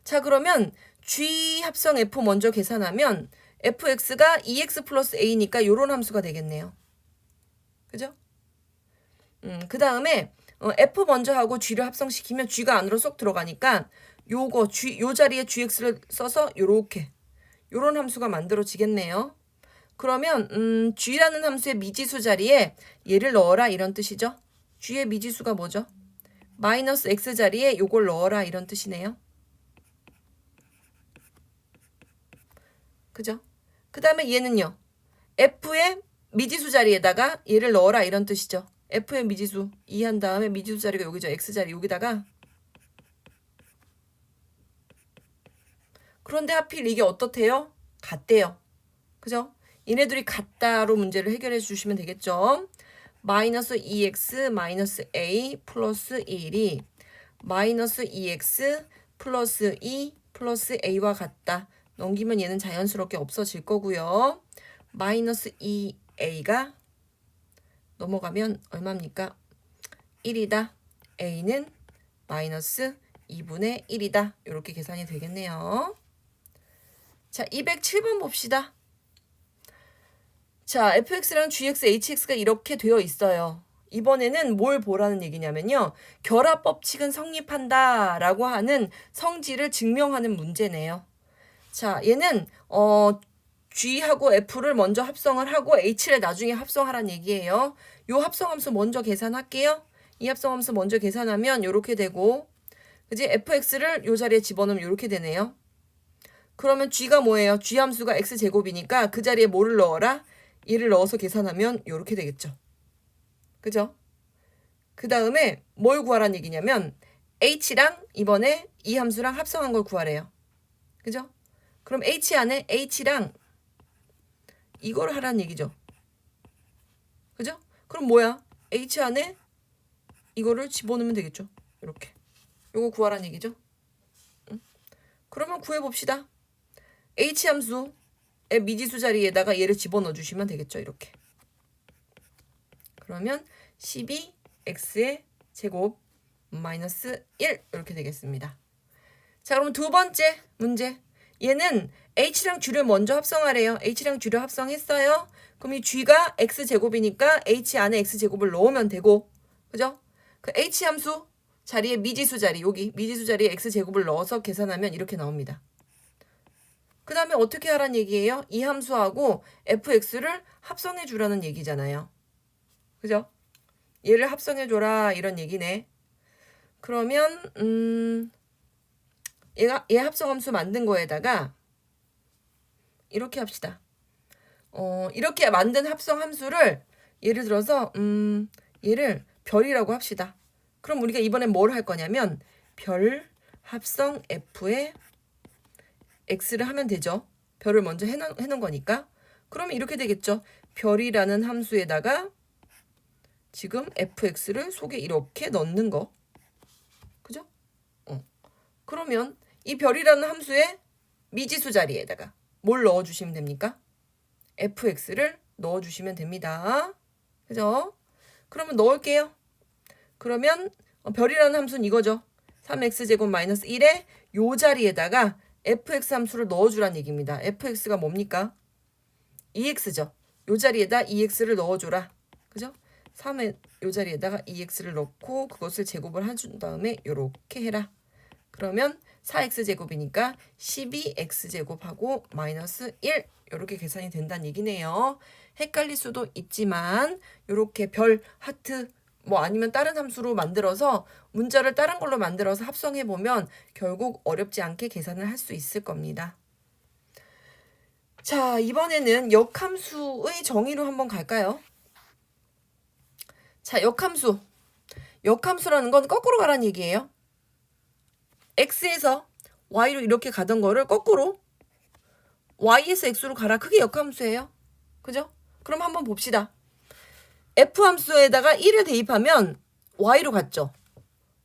자, 그러면 G 합성 F 먼저 계산하면 fx가 2x 플러스 a니까 요런 함수가 되겠네요. 그죠? 그 다음에 f 먼저 하고 g를 합성시키면 g가 안으로 쏙 들어가니까 요거 요 자리에 gx를 써서 요렇게 요런 함수가 만들어지겠네요. 그러면 g라는 함수의 미지수 자리에 얘를 넣어라 이런 뜻이죠. g의 미지수가 뭐죠? 마이너스 x 자리에 요걸 넣어라 이런 뜻이네요. 그죠? 그 다음에 얘는요. f의 미지수 자리에다가 얘를 넣어라 이런 뜻이죠. f의 미지수 2 한 다음에 미지수 자리가 여기죠. x 자리 여기다가. 그런데 하필 이게 어떻대요? 같대요. 그죠? 얘네들이 같다로 문제를 해결해 주시면 되겠죠. 마이너스 2x 마이너스 a 플러스 1이 마이너스 2x 플러스 2 플러스 a와 같다. 넘기면 얘는 자연스럽게 없어질 거고요. 마이너스 2a가 넘어가면 얼마입니까? 1이다. a는 마이너스 2분의 1이다. 이렇게 계산이 되겠네요. 자, 207번 봅시다. 자, fx랑 gx, hx가 이렇게 되어 있어요. 이번에는 뭘 보라는 얘기냐면요. 결합 법칙은 성립한다 라고 하는 성질을 증명하는 문제네요. 자, 얘는 G하고 F를 먼저 합성을 하고 H를 나중에 합성하라는 얘기예요. 요 합성함수 먼저 계산할게요. 이 합성함수 먼저 계산하면 요렇게 되고 그지? fx를 요 자리에 집어넣으면 요렇게 되네요. 그러면 G가 뭐예요? G 함수가 x제곱이니까 그 자리에 뭐를 넣어라? 얘를 넣어서 계산하면 요렇게 되겠죠. 그죠? 그 다음에 뭘 구하라는 얘기냐면 H랑 이번에 이 함수랑 합성한 걸 구하래요. 그죠? 그럼 H 안에 H랑 이걸 하라는 얘기죠. 그죠? 그럼 뭐야? H 안에 이거를 집어넣으면 되겠죠. 이렇게. 요거 구하라는 얘기죠. 응? 그러면 구해봅시다. H 함수의 미지수 자리에다가 얘를 집어넣어 주시면 되겠죠. 이렇게. 그러면 12x의 제곱 마이너스 1 이렇게 되겠습니다. 자, 그럼 두 번째 문제. 얘는 h랑 g를 먼저 합성하래요. h랑 g를 합성했어요. 그럼 이 g가 x제곱이니까 h 안에 x제곱을 넣으면 되고 그죠? 그 h 함수 자리에 미지수 자리 여기 미지수 자리에 x제곱을 넣어서 계산하면 이렇게 나옵니다. 그 다음에 어떻게 하라는 얘기예요? 이 함수하고 fx를 합성해 주라는 얘기잖아요. 그죠? 얘를 합성해 줘라 이런 얘기네. 그러면 얘 합성함수 만든 거에다가 이렇게 합시다. 이렇게 만든 합성함수를 예를 들어서 얘를 별이라고 합시다. 그럼 우리가 이번엔 뭘 할 거냐면 별 합성 f에 x를 하면 되죠. 별을 먼저 해놓은 거니까. 그러면 이렇게 되겠죠. 별이라는 함수에다가 지금 fx를 속에 이렇게 넣는 거. 그죠? 그러면 이 별이라는 함수의 미지수 자리에다가 뭘 넣어주시면 됩니까? fx를 넣어주시면 됩니다. 그죠? 그러면 넣을게요. 그러면 별이라는 함수는 이거죠. 3x제곱 마이너스 1에 요 자리에다가 fx 함수를 넣어주란 얘기입니다. fx가 뭡니까? 2x죠. 요 자리에다 2x를 넣어줘라. 그죠? 3의 요 자리에다가 2x를 넣고 그것을 제곱을 해준 다음에 요렇게 해라. 그러면 4x제곱이니까 12x제곱하고 마이너스 1 이렇게 계산이 된다는 얘기네요. 헷갈릴 수도 있지만 이렇게 별, 하트 뭐 아니면 다른 함수로 만들어서 문자를 다른 걸로 만들어서 합성해보면 결국 어렵지 않게 계산을 할 수 있을 겁니다. 자, 이번에는 역함수의 정의로 한번 갈까요? 자, 역함수. 역함수라는 건 거꾸로 가라는 얘기예요. x에서 y로 이렇게 가던 거를 거꾸로 y에서 x로 가라. 그게 역함수예요. 그죠? 그럼 한번 봅시다. f 함수에다가 1을 대입하면 y로 갔죠.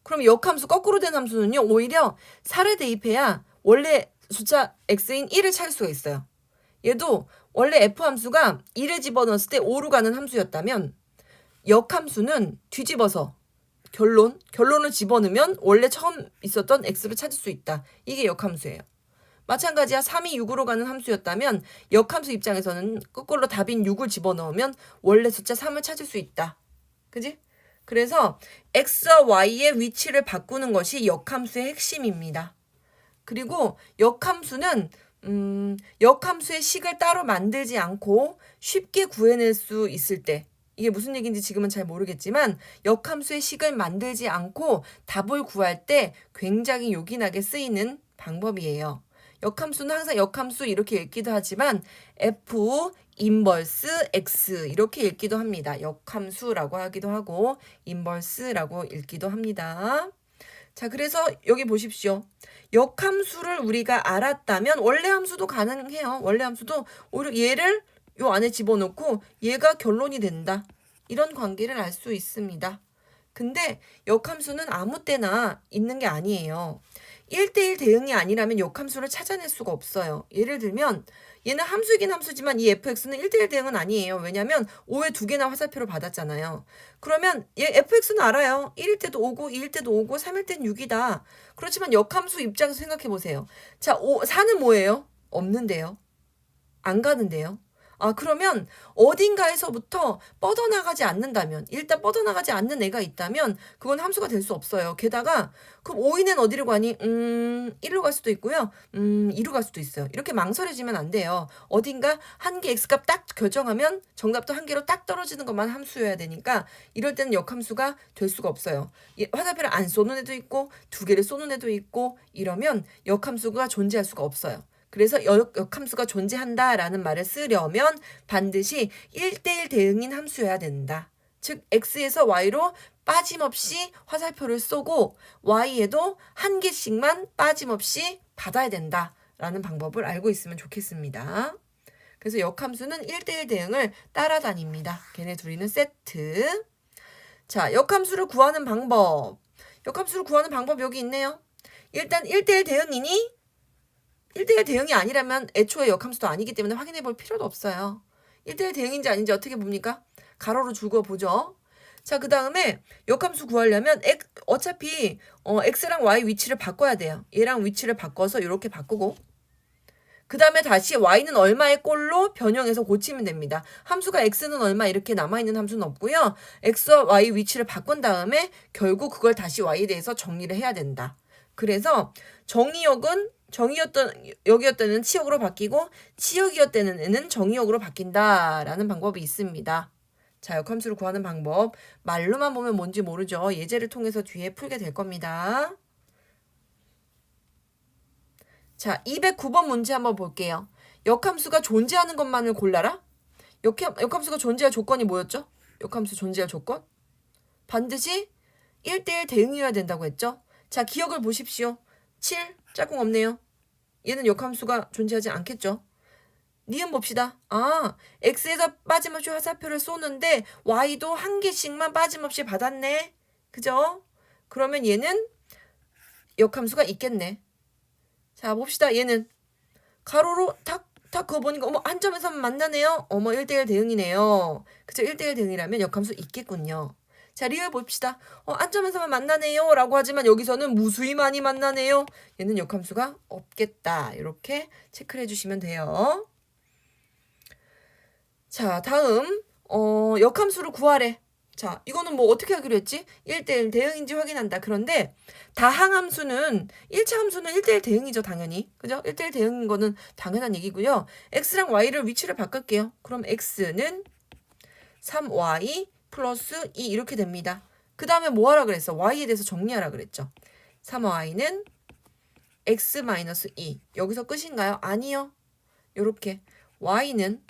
그럼 역함수 거꾸로 된 함수는요. 오히려 4를 대입해야 원래 숫자 x인 1을 찾을 수가 있어요. 얘도 원래 f 함수가 1을 집어넣었을 때 5로 가는 함수였다면 역함수는 뒤집어서 결론을 집어넣으면 원래 처음 있었던 x를 찾을 수 있다. 이게 역함수예요. 마찬가지야 3이 6으로 가는 함수였다면 역함수 입장에서는 거꾸로 답인 6을 집어넣으면 원래 숫자 3을 찾을 수 있다. 그지? 그래서 x와 y의 위치를 바꾸는 것이 역함수의 핵심입니다. 그리고 역함수는 역함수의 식을 따로 만들지 않고 쉽게 구해낼 수 있을 때 이게 무슨 얘기인지 지금은 잘 모르겠지만 역함수의 식을 만들지 않고 답을 구할 때 굉장히 요긴하게 쓰이는 방법이에요. 역함수는 항상 역함수 이렇게 읽기도 하지만 f 인버스 x 이렇게 읽기도 합니다. 역함수라고 하기도 하고 인버스라고 읽기도 합니다. 자, 그래서 여기 보십시오. 역함수를 우리가 알았다면 원래 함수도 가능해요. 원래 함수도 오히려 얘를 요 안에 집어넣고 얘가 결론이 된다. 이런 관계를 알 수 있습니다. 근데 역함수는 아무 때나 있는 게 아니에요. 1대1 대응이 아니라면 역함수를 찾아낼 수가 없어요. 예를 들면 얘는 함수이긴 함수지만 이 fx는 1대1 대응은 아니에요. 왜냐면 5에 2개나 화살표를 받았잖아요. 그러면 얘 fx는 알아요. 1일 때도 5고 2일 때도 5고 3일 때는 6이다. 그렇지만 역함수 입장에서 생각해 보세요. 자, 4는 뭐예요? 없는데요. 안 가는데요. 아, 그러면 어딘가에서부터 뻗어나가지 않는다면, 일단 뻗어나가지 않는 애가 있다면 그건 함수가 될 수 없어요. 게다가 그럼 5위는 어디로 가니? 1로 갈 수도 있고요. 2로 갈 수도 있어요. 이렇게 망설여지면 안 돼요. 어딘가 한 개 x값 딱 결정하면 정답도 한 개로 딱 떨어지는 것만 함수여야 되니까 이럴 때는 역함수가 될 수가 없어요. 화살표를 안 쏘는 애도 있고 2개를 쏘는 애도 있고 이러면 역함수가 존재할 수가 없어요. 그래서 역함수가 존재한다라는 말을 쓰려면 반드시 1대1 대응인 함수여야 된다. 즉 x에서 y로 빠짐없이 화살표를 쏘고 y에도 한 개씩만 빠짐없이 받아야 된다라는 방법을 알고 있으면 좋겠습니다. 그래서 역함수는 1대1 대응을 따라다닙니다. 걔네 둘이는 세트. 자, 역함수를 구하는 방법. 역함수를 구하는 방법 여기 있네요. 일단 1대1 대응이니 1대1 대응이 아니라면 애초에 역함수도 아니기 때문에 확인해 볼 필요도 없어요. 1대1 대응인지 아닌지 어떻게 봅니까? 가로로 줄거 보죠. 자, 그 다음에 역함수 구하려면 어차피 x랑 y 위치를 바꿔야 돼요. 얘랑 위치를 바꿔서 이렇게 바꾸고 그 다음에 다시 y는 얼마의 꼴로 변형해서 고치면 됩니다. 함수가 x는 얼마 이렇게 남아있는 함수는 없고요. x와 y 위치를 바꾼 다음에 결국 그걸 다시 y에 대해서 정리를 해야 된다. 그래서 여기였다는 치역으로 바뀌고 치역이었다는 정의역으로 바뀐다라는 방법이 있습니다. 자, 역함수를 구하는 방법. 말로만 보면 뭔지 모르죠. 예제를 통해서 뒤에 풀게 될 겁니다. 자, 209번 문제 한번 볼게요. 역함수가 존재하는 것만을 골라라. 역함수가 존재할 조건이 뭐였죠? 역함수 존재할 조건? 반드시 1대1 대응이어야 된다고 했죠? 자, 기억을 보십시오. 7, 짝꿍 없네요. 얘는 역함수가 존재하지 않겠죠? 니은 봅시다. 아, x에서 빠짐없이 화살표를 쏘는데 y도 한 개씩만 빠짐없이 받았네. 그죠? 그러면 얘는 역함수가 있겠네. 자, 봅시다. 얘는 가로로 탁 그거 보니까 어머 한 점에서만 만나네요. 어머 1대1 대응이네요. 그죠? 1대1 대응이라면 역함수 있겠군요. 자, 리을 봅시다. 한 점에서만 만나네요 라고 하지만 여기서는 무수히 많이 만나네요. 얘는 역함수가 없겠다. 이렇게 체크를 해주시면 돼요. 자, 다음 역함수를 구하래. 자, 이거는 뭐 어떻게 하기로 했지? 1대1 대응인지 확인한다. 그런데 다항함수는 1차 함수는 1대1 대응이죠. 당연히. 그죠? 1대1 대응인 거는 당연한 얘기고요. x랑 y를 위치를 바꿀게요. 그럼 x는 3y 플러스 2 이렇게 됩니다. 그 다음에 뭐 하라 그랬어? y에 대해서 정리하라 그랬죠. 3y는 x 마이너스 2. 여기서 끝인가요? 아니요. 요렇게 y는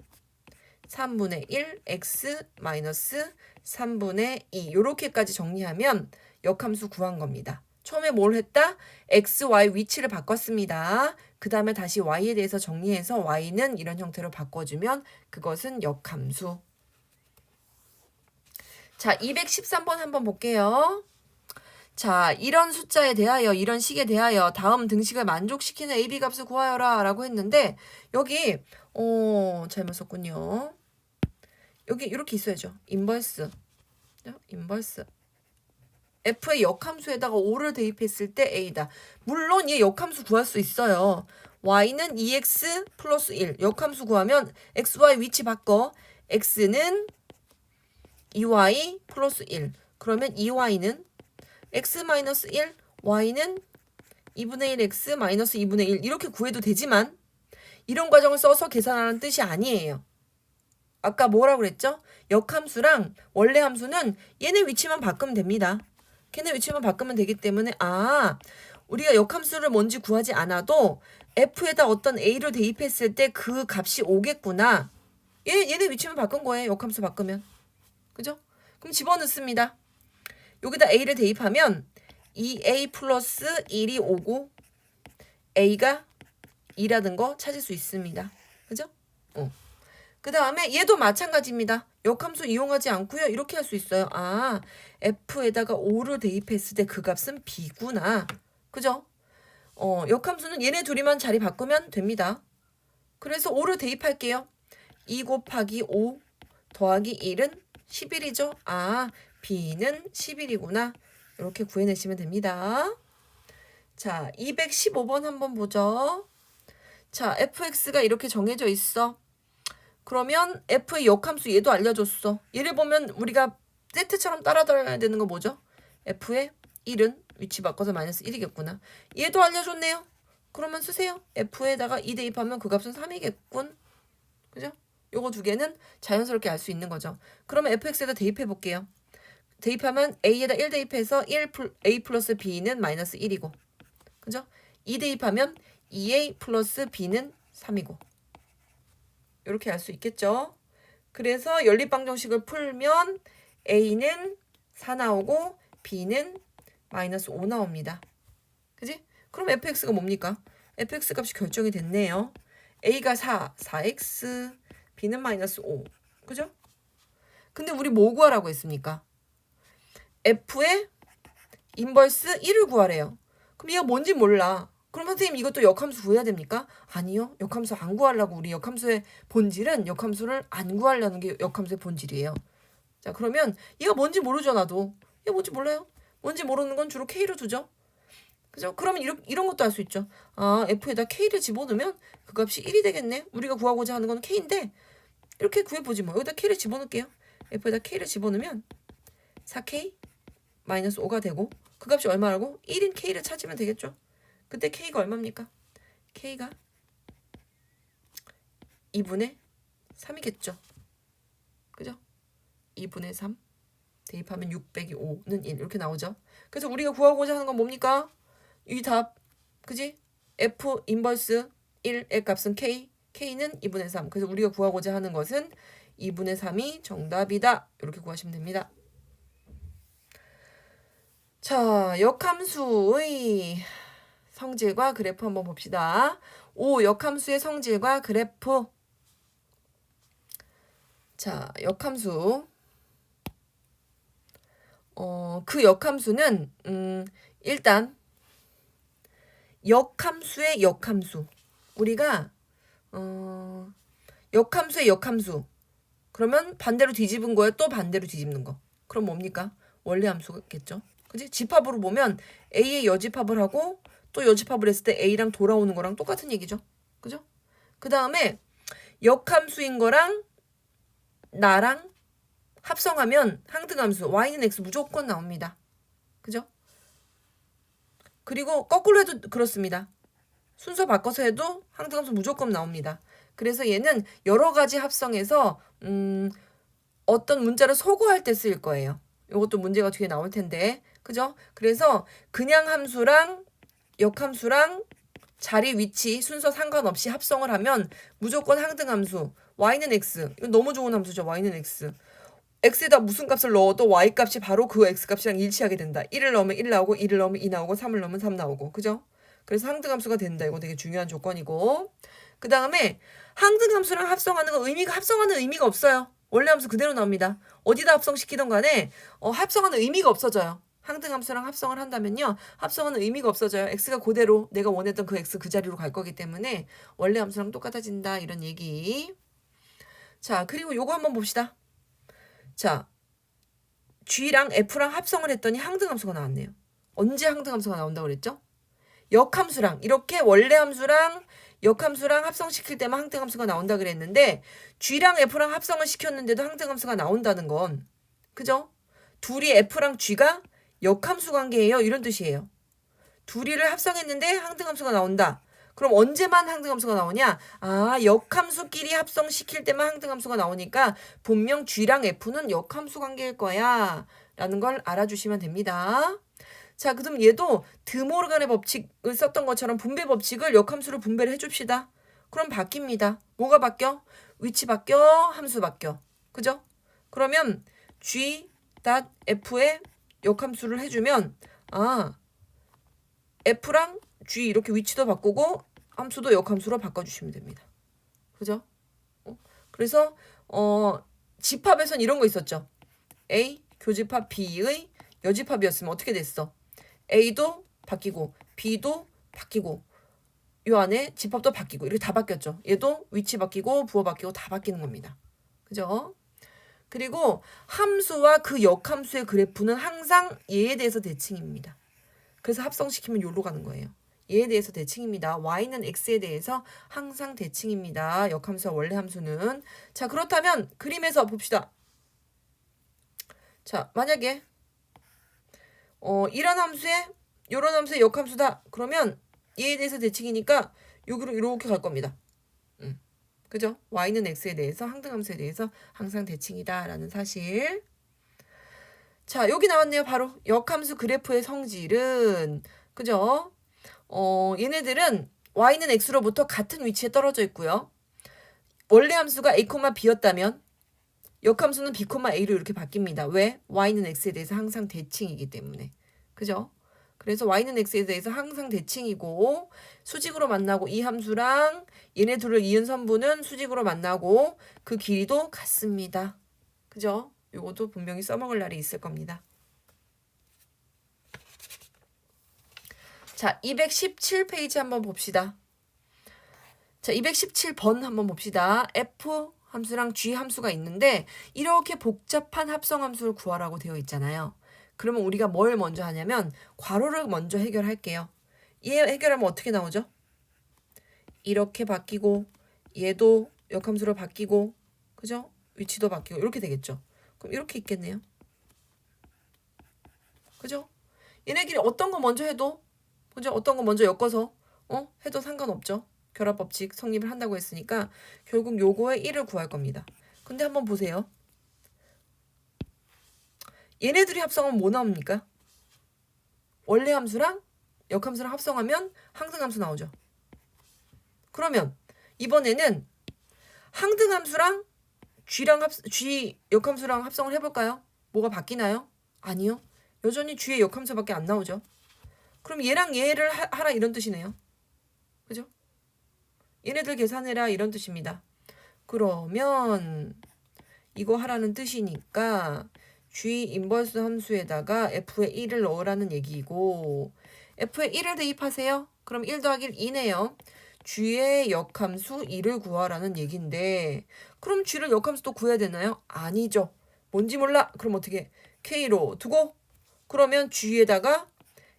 3분의 1 x 마이너스 3분의 2 요렇게까지 정리하면 역함수 구한 겁니다. 처음에 뭘 했다? x, y 위치를 바꿨습니다. 그 다음에 다시 y에 대해서 정리해서 y는 이런 형태로 바꿔주면 그것은 역함수. 자, 213번 한번 볼게요. 자, 이런 숫자에 대하여, 이런 식에 대하여 다음 등식을 만족시키는 AB 값을 구하여라 라고 했는데 여기 잘못 썼군요. 여기 이렇게 있어야죠. 인버스. f의 역함수에다가 5를 대입했을 때 a다. 물론 얘 역함수 구할 수 있어요. y는 2x 플러스 1. 역함수 구하면 x, y 위치 바꿔. x는 2y 플러스 1. 그러면 2y는 x 마이너스 1, y는 2분의 1x 마이너스 2분의 1 이렇게 구해도 되지만 이런 과정을 써서 계산하는 뜻이 아니에요. 아까 뭐라고 그랬죠? 역함수랑 원래 함수는 얘네 위치만 바꾸면 됩니다. 걔네 위치만 바꾸면 되기 때문에 우리가 역함수를 뭔지 구하지 않아도 f에다 어떤 a를 대입했을 때 그 값이 오겠구나. 얘네 위치만 바꾼 거예요. 역함수 바꾸면. 그죠? 그럼 집어넣습니다. 여기다 a를 대입하면 2a 플러스 1이 오고 a가 2라는 거 찾을 수 있습니다. 그죠? 그 다음에 얘도 마찬가지입니다. 역함수 이용하지 않고요. 이렇게 할 수 있어요. f에다가 5를 대입했을 때 그 값은 b구나. 그죠? 역함수는 얘네 둘이만 자리 바꾸면 됩니다. 그래서 5를 대입할게요. 2 곱하기 5 더하기 1은 11이죠. b는 11이구나. 이렇게 구해내시면 됩니다. 자, 215번 한번 보죠. 자, fx가 이렇게 정해져 있어. 그러면 f의 역함수 얘도 알려줬어. 얘를 보면 우리가 세트처럼 따라다녀야 되는 거 뭐죠? f의 1은 위치 바꿔서 마이너스 1이겠구나. 얘도 알려줬네요. 그러면 쓰세요. f에다가 2 대입하면 그 값은 3이겠군. 그죠? 요거 두 개는 자연스럽게 알 수 있는 거죠. 그러면 fx에다 대입해 볼게요. 대입하면 a에다 1 대입해서 a 플러스 b는 마이너스 1이고. 그죠? 2 대입하면 2a 플러스 b는 3이고. 이렇게 알 수 있겠죠? 그래서 연립방정식을 풀면 a는 4 나오고 b는 마이너스 5 나옵니다. 그지? 그럼 fx가 뭡니까? fx 값이 결정이 됐네요. a가 4x, b는 마이너스 5. 그죠? 근데 우리 뭐 구하라고 했습니까? f의 인버스 1을 구하래요. 그럼 얘가 뭔지 몰라. 그럼 선생님 이것도 역함수 구해야 됩니까? 아니요. 역함수 안 구하려고. 우리 역함수의 본질은 역함수를 안 구하려는 게 역함수의 본질이에요. 자, 그러면 얘가 뭔지 모르죠, 나도. 얘가 뭔지 몰라요. 뭔지 모르는 건 주로 K로 두죠. 그죠? 그러면 이런 것도 알 수 있죠. F에다 K를 집어넣으면 그 값이 1이 되겠네. 우리가 구하고자 하는 건 K인데 이렇게 구해보지 뭐. 여기다 K를 집어넣을게요. F에다 K를 집어넣으면 4K 마이너스 5가 되고 그 값이 얼마라고? 1인 K를 찾으면 되겠죠. 그때 K가 얼마입니까? K가 2분의 3이겠죠. 그죠? 2분의 3 대입하면 6 빼기 5는 1 이렇게 나오죠. 그래서 우리가 구하고자 하는 건 뭡니까? 이 답. 그지? F 인버스 1의 값은 K. K는 2분의 3. 그래서 우리가 구하고자 하는 것은 2분의 3이 정답이다. 이렇게 구하시면 됩니다. 자, 역함수의 성질과 그래프 한번 봅시다. 역함수의 성질과 그래프. 자, 역함수. 그 역함수는 일단 역함수의 역함수. 우리가 역함수의 역함수. 그러면 반대로 뒤집은 거에 또 반대로 뒤집는 거. 그럼 뭡니까? 원래 함수겠죠. 그지? 집합으로 보면 A의 여집합을 하고 또 여집합을 했을 때 A랑 돌아오는 거랑 똑같은 얘기죠. 그죠? 그 다음에 역함수인 거랑 나랑 합성하면 항등함수 y는 x 무조건 나옵니다. 그죠? 그리고 거꾸로 해도 그렇습니다. 순서 바꿔서 해도 항등함수 무조건 나옵니다. 그래서 얘는 여러 가지 합성해서 어떤 문자를 소거할 때 쓰일 거예요. 이것도 문제가 뒤에 나올 텐데. 그죠? 그래서 그냥 함수랑 역함수랑 자리 위치 순서 상관없이 합성을 하면 무조건 항등함수 y는 x. 이거 너무 좋은 함수죠. y는 x. x에다 무슨 값을 넣어도 y 값이 바로 그 x 값이랑 일치하게 된다. 1을 넣으면 1 나오고 2를 넣으면 2 나오고 3을 넣으면 3 나오고. 그죠? 그래서 항등함수가 된다. 이거 되게 중요한 조건이고. 그 다음에 항등함수랑 합성하는 건 합성하는 의미가 없어요. 원래 함수 그대로 나옵니다. 어디다 합성시키던 간에 합성하는 의미가 없어져요. 항등함수랑 합성을 한다면요. 합성하는 의미가 없어져요. x가 그대로 내가 원했던 그 x 그 자리로 갈 거기 때문에 원래 함수랑 똑같아진다. 이런 얘기. 자, 그리고 요거 한번 봅시다. 자, G랑 F랑 합성을 했더니 항등함수가 나왔네요. 언제 항등함수가 나온다고 그랬죠? 역함수랑 이렇게 원래 함수랑 역함수랑 합성시킬 때만 항등함수가 나온다 그랬는데 G랑 F랑 합성을 시켰는데도 항등함수가 나온다는 건 그죠? 둘이 F랑 G가 역함수 관계예요. 이런 뜻이에요. 둘이를 합성했는데 항등함수가 나온다. 그럼 언제만 항등함수가 나오냐? 아, 역함수끼리 합성시킬 때만 항등함수가 나오니까 분명 G랑 F는 역함수 관계일 거야. 라는 걸 알아주시면 됩니다. 자, 그럼 얘도 드모르간의 법칙을 썼던 것처럼 분배 법칙을 역함수로 분배를 해줍시다. 그럼 바뀝니다. 뭐가 바뀌어? 위치 바뀌어, 함수 바뀌어. 그죠? 그러면 G.F에 역함수를 해주면 F랑 G 이렇게 위치도 바꾸고 함수도 역함수로 바꿔주시면 됩니다. 그죠? 그래서 집합에선 이런 거 있었죠. A 교집합 B의 여집합이었으면 어떻게 됐어? A도 바뀌고 B도 바뀌고 이 안에 집합도 바뀌고 이렇게 다 바뀌었죠. 얘도 위치 바뀌고 부호 바뀌고 다 바뀌는 겁니다. 그죠? 그리고 함수와 그 역함수의 그래프는 항상 얘에 대해서 대칭입니다. 그래서 합성시키면 여기로 가는 거예요. 얘에 대해서 대칭입니다. y는 x에 대해서 항상 대칭입니다. 역함수와 원래 함수는. 자, 그렇다면 그림에서 봅시다. 자, 만약에 이런 함수에 요런 함수의 역함수다. 그러면 얘에 대해서 대칭이니까 여기로 이렇게 갈 겁니다. 그죠? y는 x에 대해서 항등함수에 대해서 항상 대칭이다 라는 사실. 자, 여기 나왔네요. 바로 역함수 그래프의 성질은 그죠? 얘네들은 y는 x로부터 같은 위치에 떨어져 있고요. 원래 함수가 a, b였다면 역함수는 b, a로 이렇게 바뀝니다. 왜? y는 x에 대해서 항상 대칭이기 때문에. 그죠? 그래서 y는 x에 대해서 항상 대칭이고 수직으로 만나고 이 함수랑 얘네 둘을 이은 선분은 수직으로 만나고 그 길이도 같습니다. 그죠? 요것도 분명히 써먹을 날이 있을 겁니다. 자, 217페이지 한번 봅시다. 자, 217번 한번 봅시다. F 함수랑 G 함수가 있는데 이렇게 복잡한 합성 함수를 구하라고 되어 있잖아요. 그러면 우리가 뭘 먼저 하냐면 괄호를 먼저 해결할게요. 얘 해결하면 어떻게 나오죠? 이렇게 바뀌고 얘도 역함수로 바뀌고 그죠? 위치도 바뀌고 이렇게 되겠죠. 그럼 이렇게 있겠네요. 그죠? 얘네끼리 어떤 거 먼저 해도 그죠? 어떤 거 먼저 엮어서 해도 상관없죠. 결합법칙 성립을 한다고 했으니까 결국 요거의 1을 구할 겁니다. 근데 한번 보세요. 얘네들이 합성하면 뭐 나옵니까? 원래 함수랑 역함수랑 합성하면 항등함수 나오죠. 그러면 이번에는 항등함수랑 G 역함수랑 합성을 해볼까요? 뭐가 바뀌나요? 아니요. 여전히 G의 역함수밖에 안 나오죠. 그럼 얘랑 얘를 하라 이런 뜻이네요. 그죠? 얘네들 계산해라 이런 뜻입니다. 그러면 이거 하라는 뜻이니까 G 인버스 함수에다가 F의 1을 넣으라는 얘기고 F의 1을 대입하세요. 그럼 1 더하기 1 2네요. G의 역함수 2를 구하라는 얘기인데 그럼 G를 역함수 또 구해야 되나요? 아니죠. 뭔지 몰라. 그럼 어떻게 K로 두고 그러면 G에다가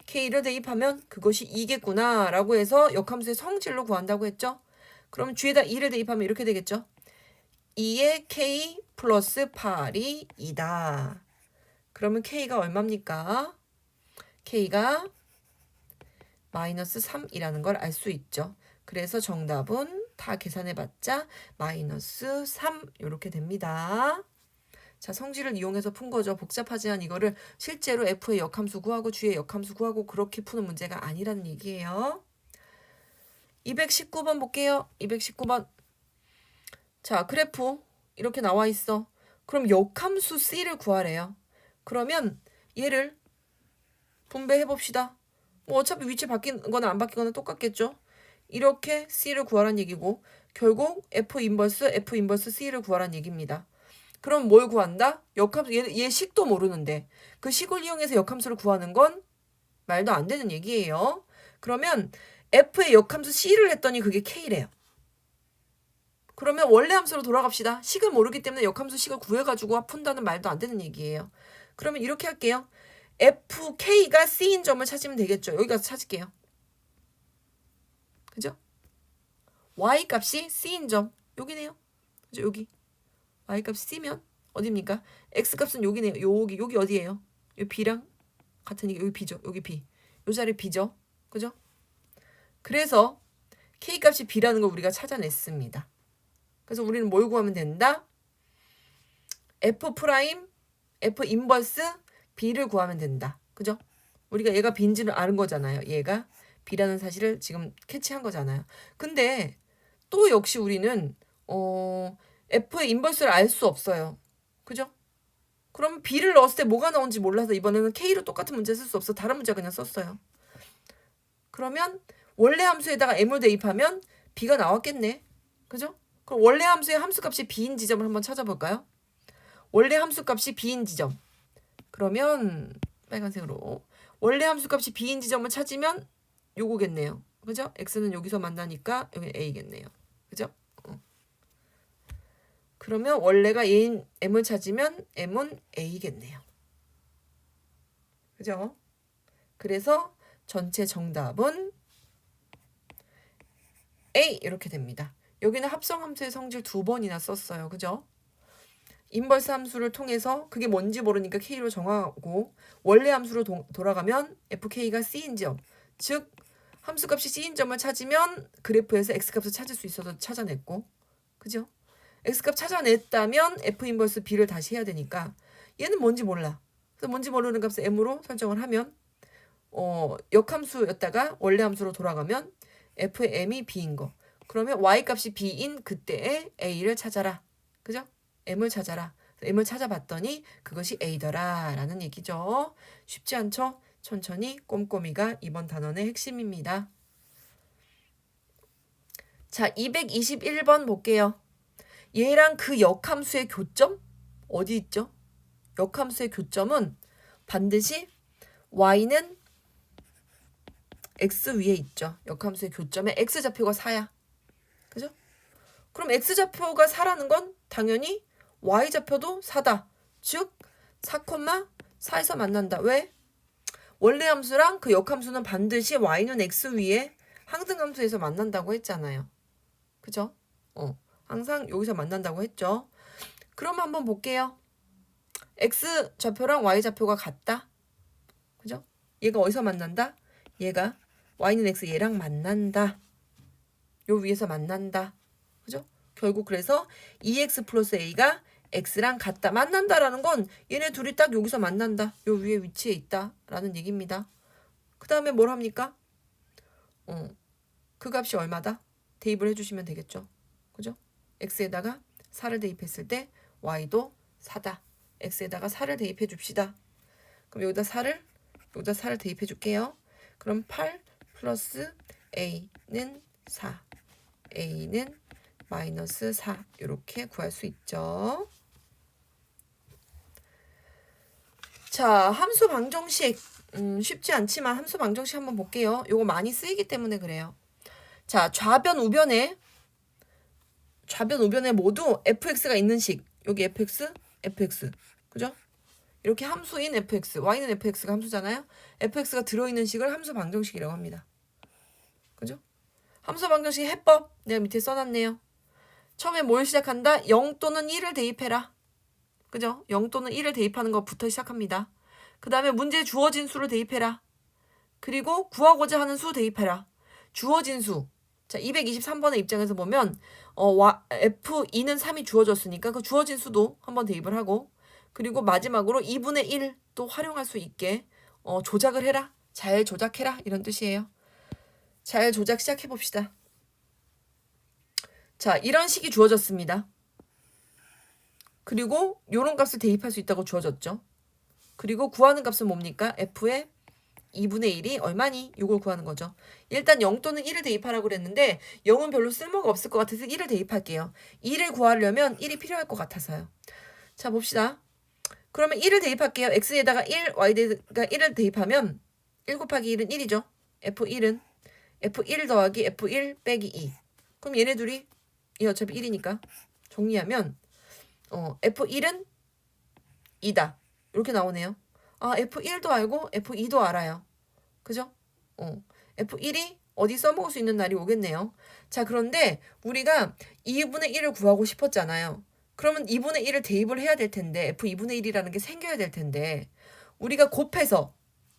K를 대입하면 그것이 2겠구나 라고 해서 역함수의 성질로 구한다고 했죠. 그럼 G에다 2를 대입하면 이렇게 되겠죠. 2의 K 플러스 8이 2다. 그러면 K가 얼마입니까? K가 마이너스 3이라는 걸 알 수 있죠. 그래서 정답은 다 계산해봤자 마이너스 3 이렇게 됩니다. 자, 성질을 이용해서 푼 거죠. 복잡하지만 이거를 실제로 F의 역함수 구하고 G의 역함수 구하고 그렇게 푸는 문제가 아니라는 얘기예요. 219번 볼게요. 219번. 자, 그래프 이렇게 나와 있어. 그럼 역함수 C를 구하래요. 그러면 얘를 분배해 봅시다. 뭐 어차피 위치 바뀐 거나 안 바뀐 거나 똑같겠죠. 이렇게 C를 구하란 얘기고 결국 F 인버스 C를 구하란 얘기입니다. 그럼 뭘 구한다? 역함수 얘 식도 모르는데 그 식을 이용해서 역함수를 구하는 건 말도 안 되는 얘기예요. 그러면 F의 역함수 C를 했더니 그게 K래요. 그러면 원래 함수로 돌아갑시다. 식을 모르기 때문에 역함수 식을 구해가지고 푼다는 말도 안 되는 얘기예요. 그러면 이렇게 할게요. FK가 C인 점을 찾으면 되겠죠. 여기 가서 찾을게요. 그죠? Y 값이 C인 점 여기네요. 그죠? 여기 Y 값이 C면 어디입니까? X 값은 여기네요. 여기 어디예요? 여기 B랑 같은 이게 여기 B죠. 여기 B. 요 자리 B죠. 그죠? 그래서 K 값이 B라는 걸 우리가 찾아냈습니다. 그래서 우리는 뭘 구하면 된다? F 프라임, F 인버스 B를 구하면 된다. 그죠? 우리가 얘가 B인지를 아는 거잖아요. 얘가 B라는 사실을 지금 캐치한 거잖아요. 근데 또 역시 우리는 F의 인버스를 알 수 없어요. 그죠? 그럼 B를 넣었을 때 뭐가 나온지 몰라서 이번에는 K로 똑같은 문제 쓸 수 없어. 다른 문제 그냥 썼어요. 그러면 원래 함수에다가 M을 대입하면 B가 나왔겠네. 그죠? 그럼 원래 함수의 함수값이 B인 지점을 한번 찾아볼까요? 원래 함수값이 B인 지점. 그러면 빨간색으로 원래 함수값이 B인 지점을 찾으면 요거겠네요. 그죠? X는 여기서 만나니까 여기 A겠네요. 그죠? 그러면 원래가 A인 M을 찾으면 M은 A겠네요. 그죠? 그래서 전체 정답은 A 이렇게 됩니다. 여기는 합성함수의 성질 2번이나 썼어요. 그죠? 인버스 함수를 통해서 그게 뭔지 모르니까 K로 정하고 원래 함수로 돌아가면 FK가 C인 점, 즉 함수값이 C인 점을 찾으면 그래프에서 X값을 찾을 수 있어서 찾아냈고 그죠? X값 찾아냈다면 F 인버스 B를 다시 해야 되니까 얘는 뭔지 몰라. 그래서 뭔지 모르는 값을 M으로 설정을 하면 역함수였다가 원래 함수로 돌아가면 F의 M이 B인 거. 그러면 Y값이 B인 그때의 A를 찾아라. 그죠? M을 찾아라. M을 찾아봤더니 그것이 A더라 라는 얘기죠. 쉽지 않죠? 천천히 꼼꼼히가 이번 단원의 핵심입니다. 자, 221번 볼게요. 얘랑 그 역함수의 교점? 어디 있죠? 역함수의 교점은 반드시 Y는 X 위에 있죠. 역함수의 교점에 X좌표가 4야. 그죠? 그럼 X좌표가 4라는 건 당연히 Y좌표도 4다. 즉 4,4에서 만난다. 왜? 원래 함수랑 그 역함수는 반드시 Y는 X 위에 항등함수에서 만난다고 했잖아요. 그죠? 항상 여기서 만난다고 했죠. 그럼 한번 볼게요. X좌표랑 Y좌표가 같다. 그죠? 얘가 어디서 만난다? 얘가 Y는 X 얘랑 만난다. 요 위에서 만난다. 그죠? 결국 그래서 2x 플러스 a가 x랑 같다. 만난다라는 건 얘네 둘이 딱 여기서 만난다. 요 위에 위치해 있다. 라는 얘기입니다. 그 다음에 뭘 합니까? 그 값이 얼마다? 대입을 해주시면 되겠죠. 그죠? x에다가 4를 대입했을 때 y도 4다. x에다가 4를 대입해 줍시다. 그럼 여기다 4를 대입해 줄게요. 그럼 8 플러스 a는 4. a는 마이너스 4 이렇게 구할 수 있죠. 자, 함수 방정식 쉽지 않지만 함수 방정식 한번 볼게요. 요거 많이 쓰이기 때문에 그래요. 자, 좌변 우변에 모두 fx가 있는 식. 여기 fx, fx. 그죠? 이렇게 함수인 fx, y는 fx가 함수잖아요. fx가 들어있는 식을 함수 방정식이라고 합니다. 그죠? 함수 방정식 해법 내가 밑에 써놨네요. 처음에 뭘 시작한다? 0 또는 1을 대입해라. 그죠? 0 또는 1을 대입하는 것부터 시작합니다. 그 다음에 문제에 주어진 수를 대입해라. 그리고 구하고자 하는 수 대입해라. 주어진 수. 자, 223번의 입장에서 보면 F2는 3이 주어졌으니까 그 주어진 수도 한번 대입을 하고 그리고 마지막으로 2분의 1 또 활용할 수 있게 조작을 해라. 잘 조작해라. 이런 뜻이에요. 잘 조작 시작해봅시다. 자, 이런 식이 주어졌습니다. 그리고 요런 값을 대입할 수 있다고 주어졌죠. 그리고 구하는 값은 뭡니까? f의 2분의 1이 얼마니? 요걸 구하는 거죠. 일단 0 또는 1을 대입하라고 그랬는데 0은 별로 쓸모가 없을 것 같아서 1을 대입할게요. 2를 구하려면 1이 필요할 것 같아서요. 자, 봅시다. 그러면 1을 대입할게요. x에다가 1, y에다가 1을 대입하면 1 곱하기 1은 1이죠. f1은 f1 더하기 f1 빼기 2. 그럼 얘네 둘이 이 어차피 1이니까 정리하면 f1은 2다. 이렇게 나오네요. 아, F1도 알고 F2도 알아요. 그죠? F1이 어디 써먹을 수 있는 날이 오겠네요. 자, 그런데 우리가 2분의 1을 구하고 싶었잖아요. 그러면 2분의 1을 대입을 해야 될 텐데 F2분의 1이라는 게 생겨야 될 텐데 우리가 곱해서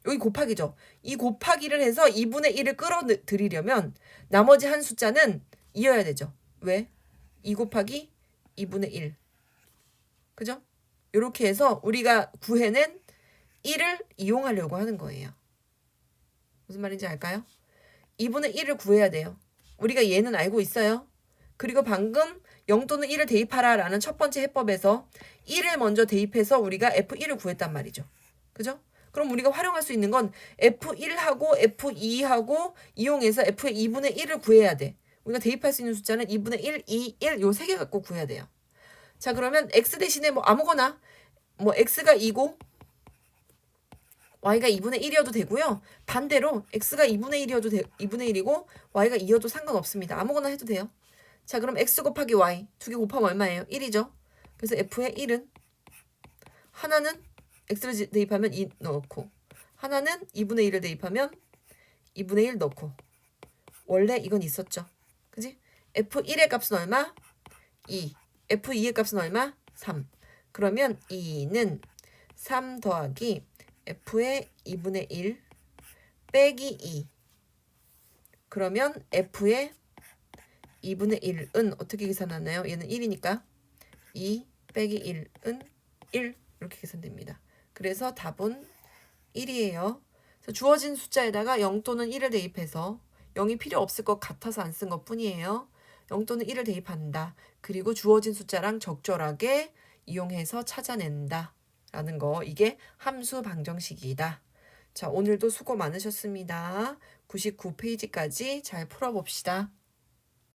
여기 곱하기죠. 이 곱하기를 해서 2분의 1을 끌어들이려면 나머지 한 숫자는 이어야 되죠. 왜? 2 곱하기 2분의 1. 그죠? 이렇게 해서 우리가 구해낸 1을 이용하려고 하는 거예요. 무슨 말인지 알까요? 2분의 1을 구해야 돼요. 우리가 얘는 알고 있어요. 그리고 방금 0 또는 1을 대입하라 라는 첫 번째 해법에서 1을 먼저 대입해서 우리가 F1을 구했단 말이죠. 그죠? 그럼 우리가 활용할 수 있는 건 F1하고 F2하고 이용해서 F의 2분의 1을 구해야 돼. 우리가 대입할 수 있는 숫자는 2분의 1, 2, 1 요 세 개 갖고 구해야 돼요. 자, 그러면 X 대신에 뭐 아무거나 뭐 X가 2고 y가 2분의 1이어도 되고요. 반대로 x가 2분의 1이고 y가 2여도 상관없습니다. 아무거나 해도 돼요. 자, 그럼 x 곱하기 y 두 개 곱하면 얼마예요? 1이죠. 그래서 f의 1은 하나는 x를 대입하면 2 넣고 하나는 2분의 1을 대입하면 2분의 1 넣고 원래 이건 있었죠. 그지? f1의 값은 얼마? 2. f2의 값은 얼마? 3. 그러면 2는 3 더하기 f의 2분의 1 빼기 2. 그러면 f의 2분의 1은 어떻게 계산하나요? 얘는 1이니까 2 빼기 1은 1 이렇게 계산됩니다. 그래서 답은 1이에요. 그래서 주어진 숫자에다가 0 또는 1을 대입해서 0이 필요 없을 것 같아서 안 쓴 것뿐이에요. 0 또는 1을 대입한다. 그리고 주어진 숫자랑 적절하게 이용해서 찾아낸다. 라는 거, 이게 함수 방정식이다. 자, 오늘도 수고 많으셨습니다. 99페이지까지 잘 풀어봅시다.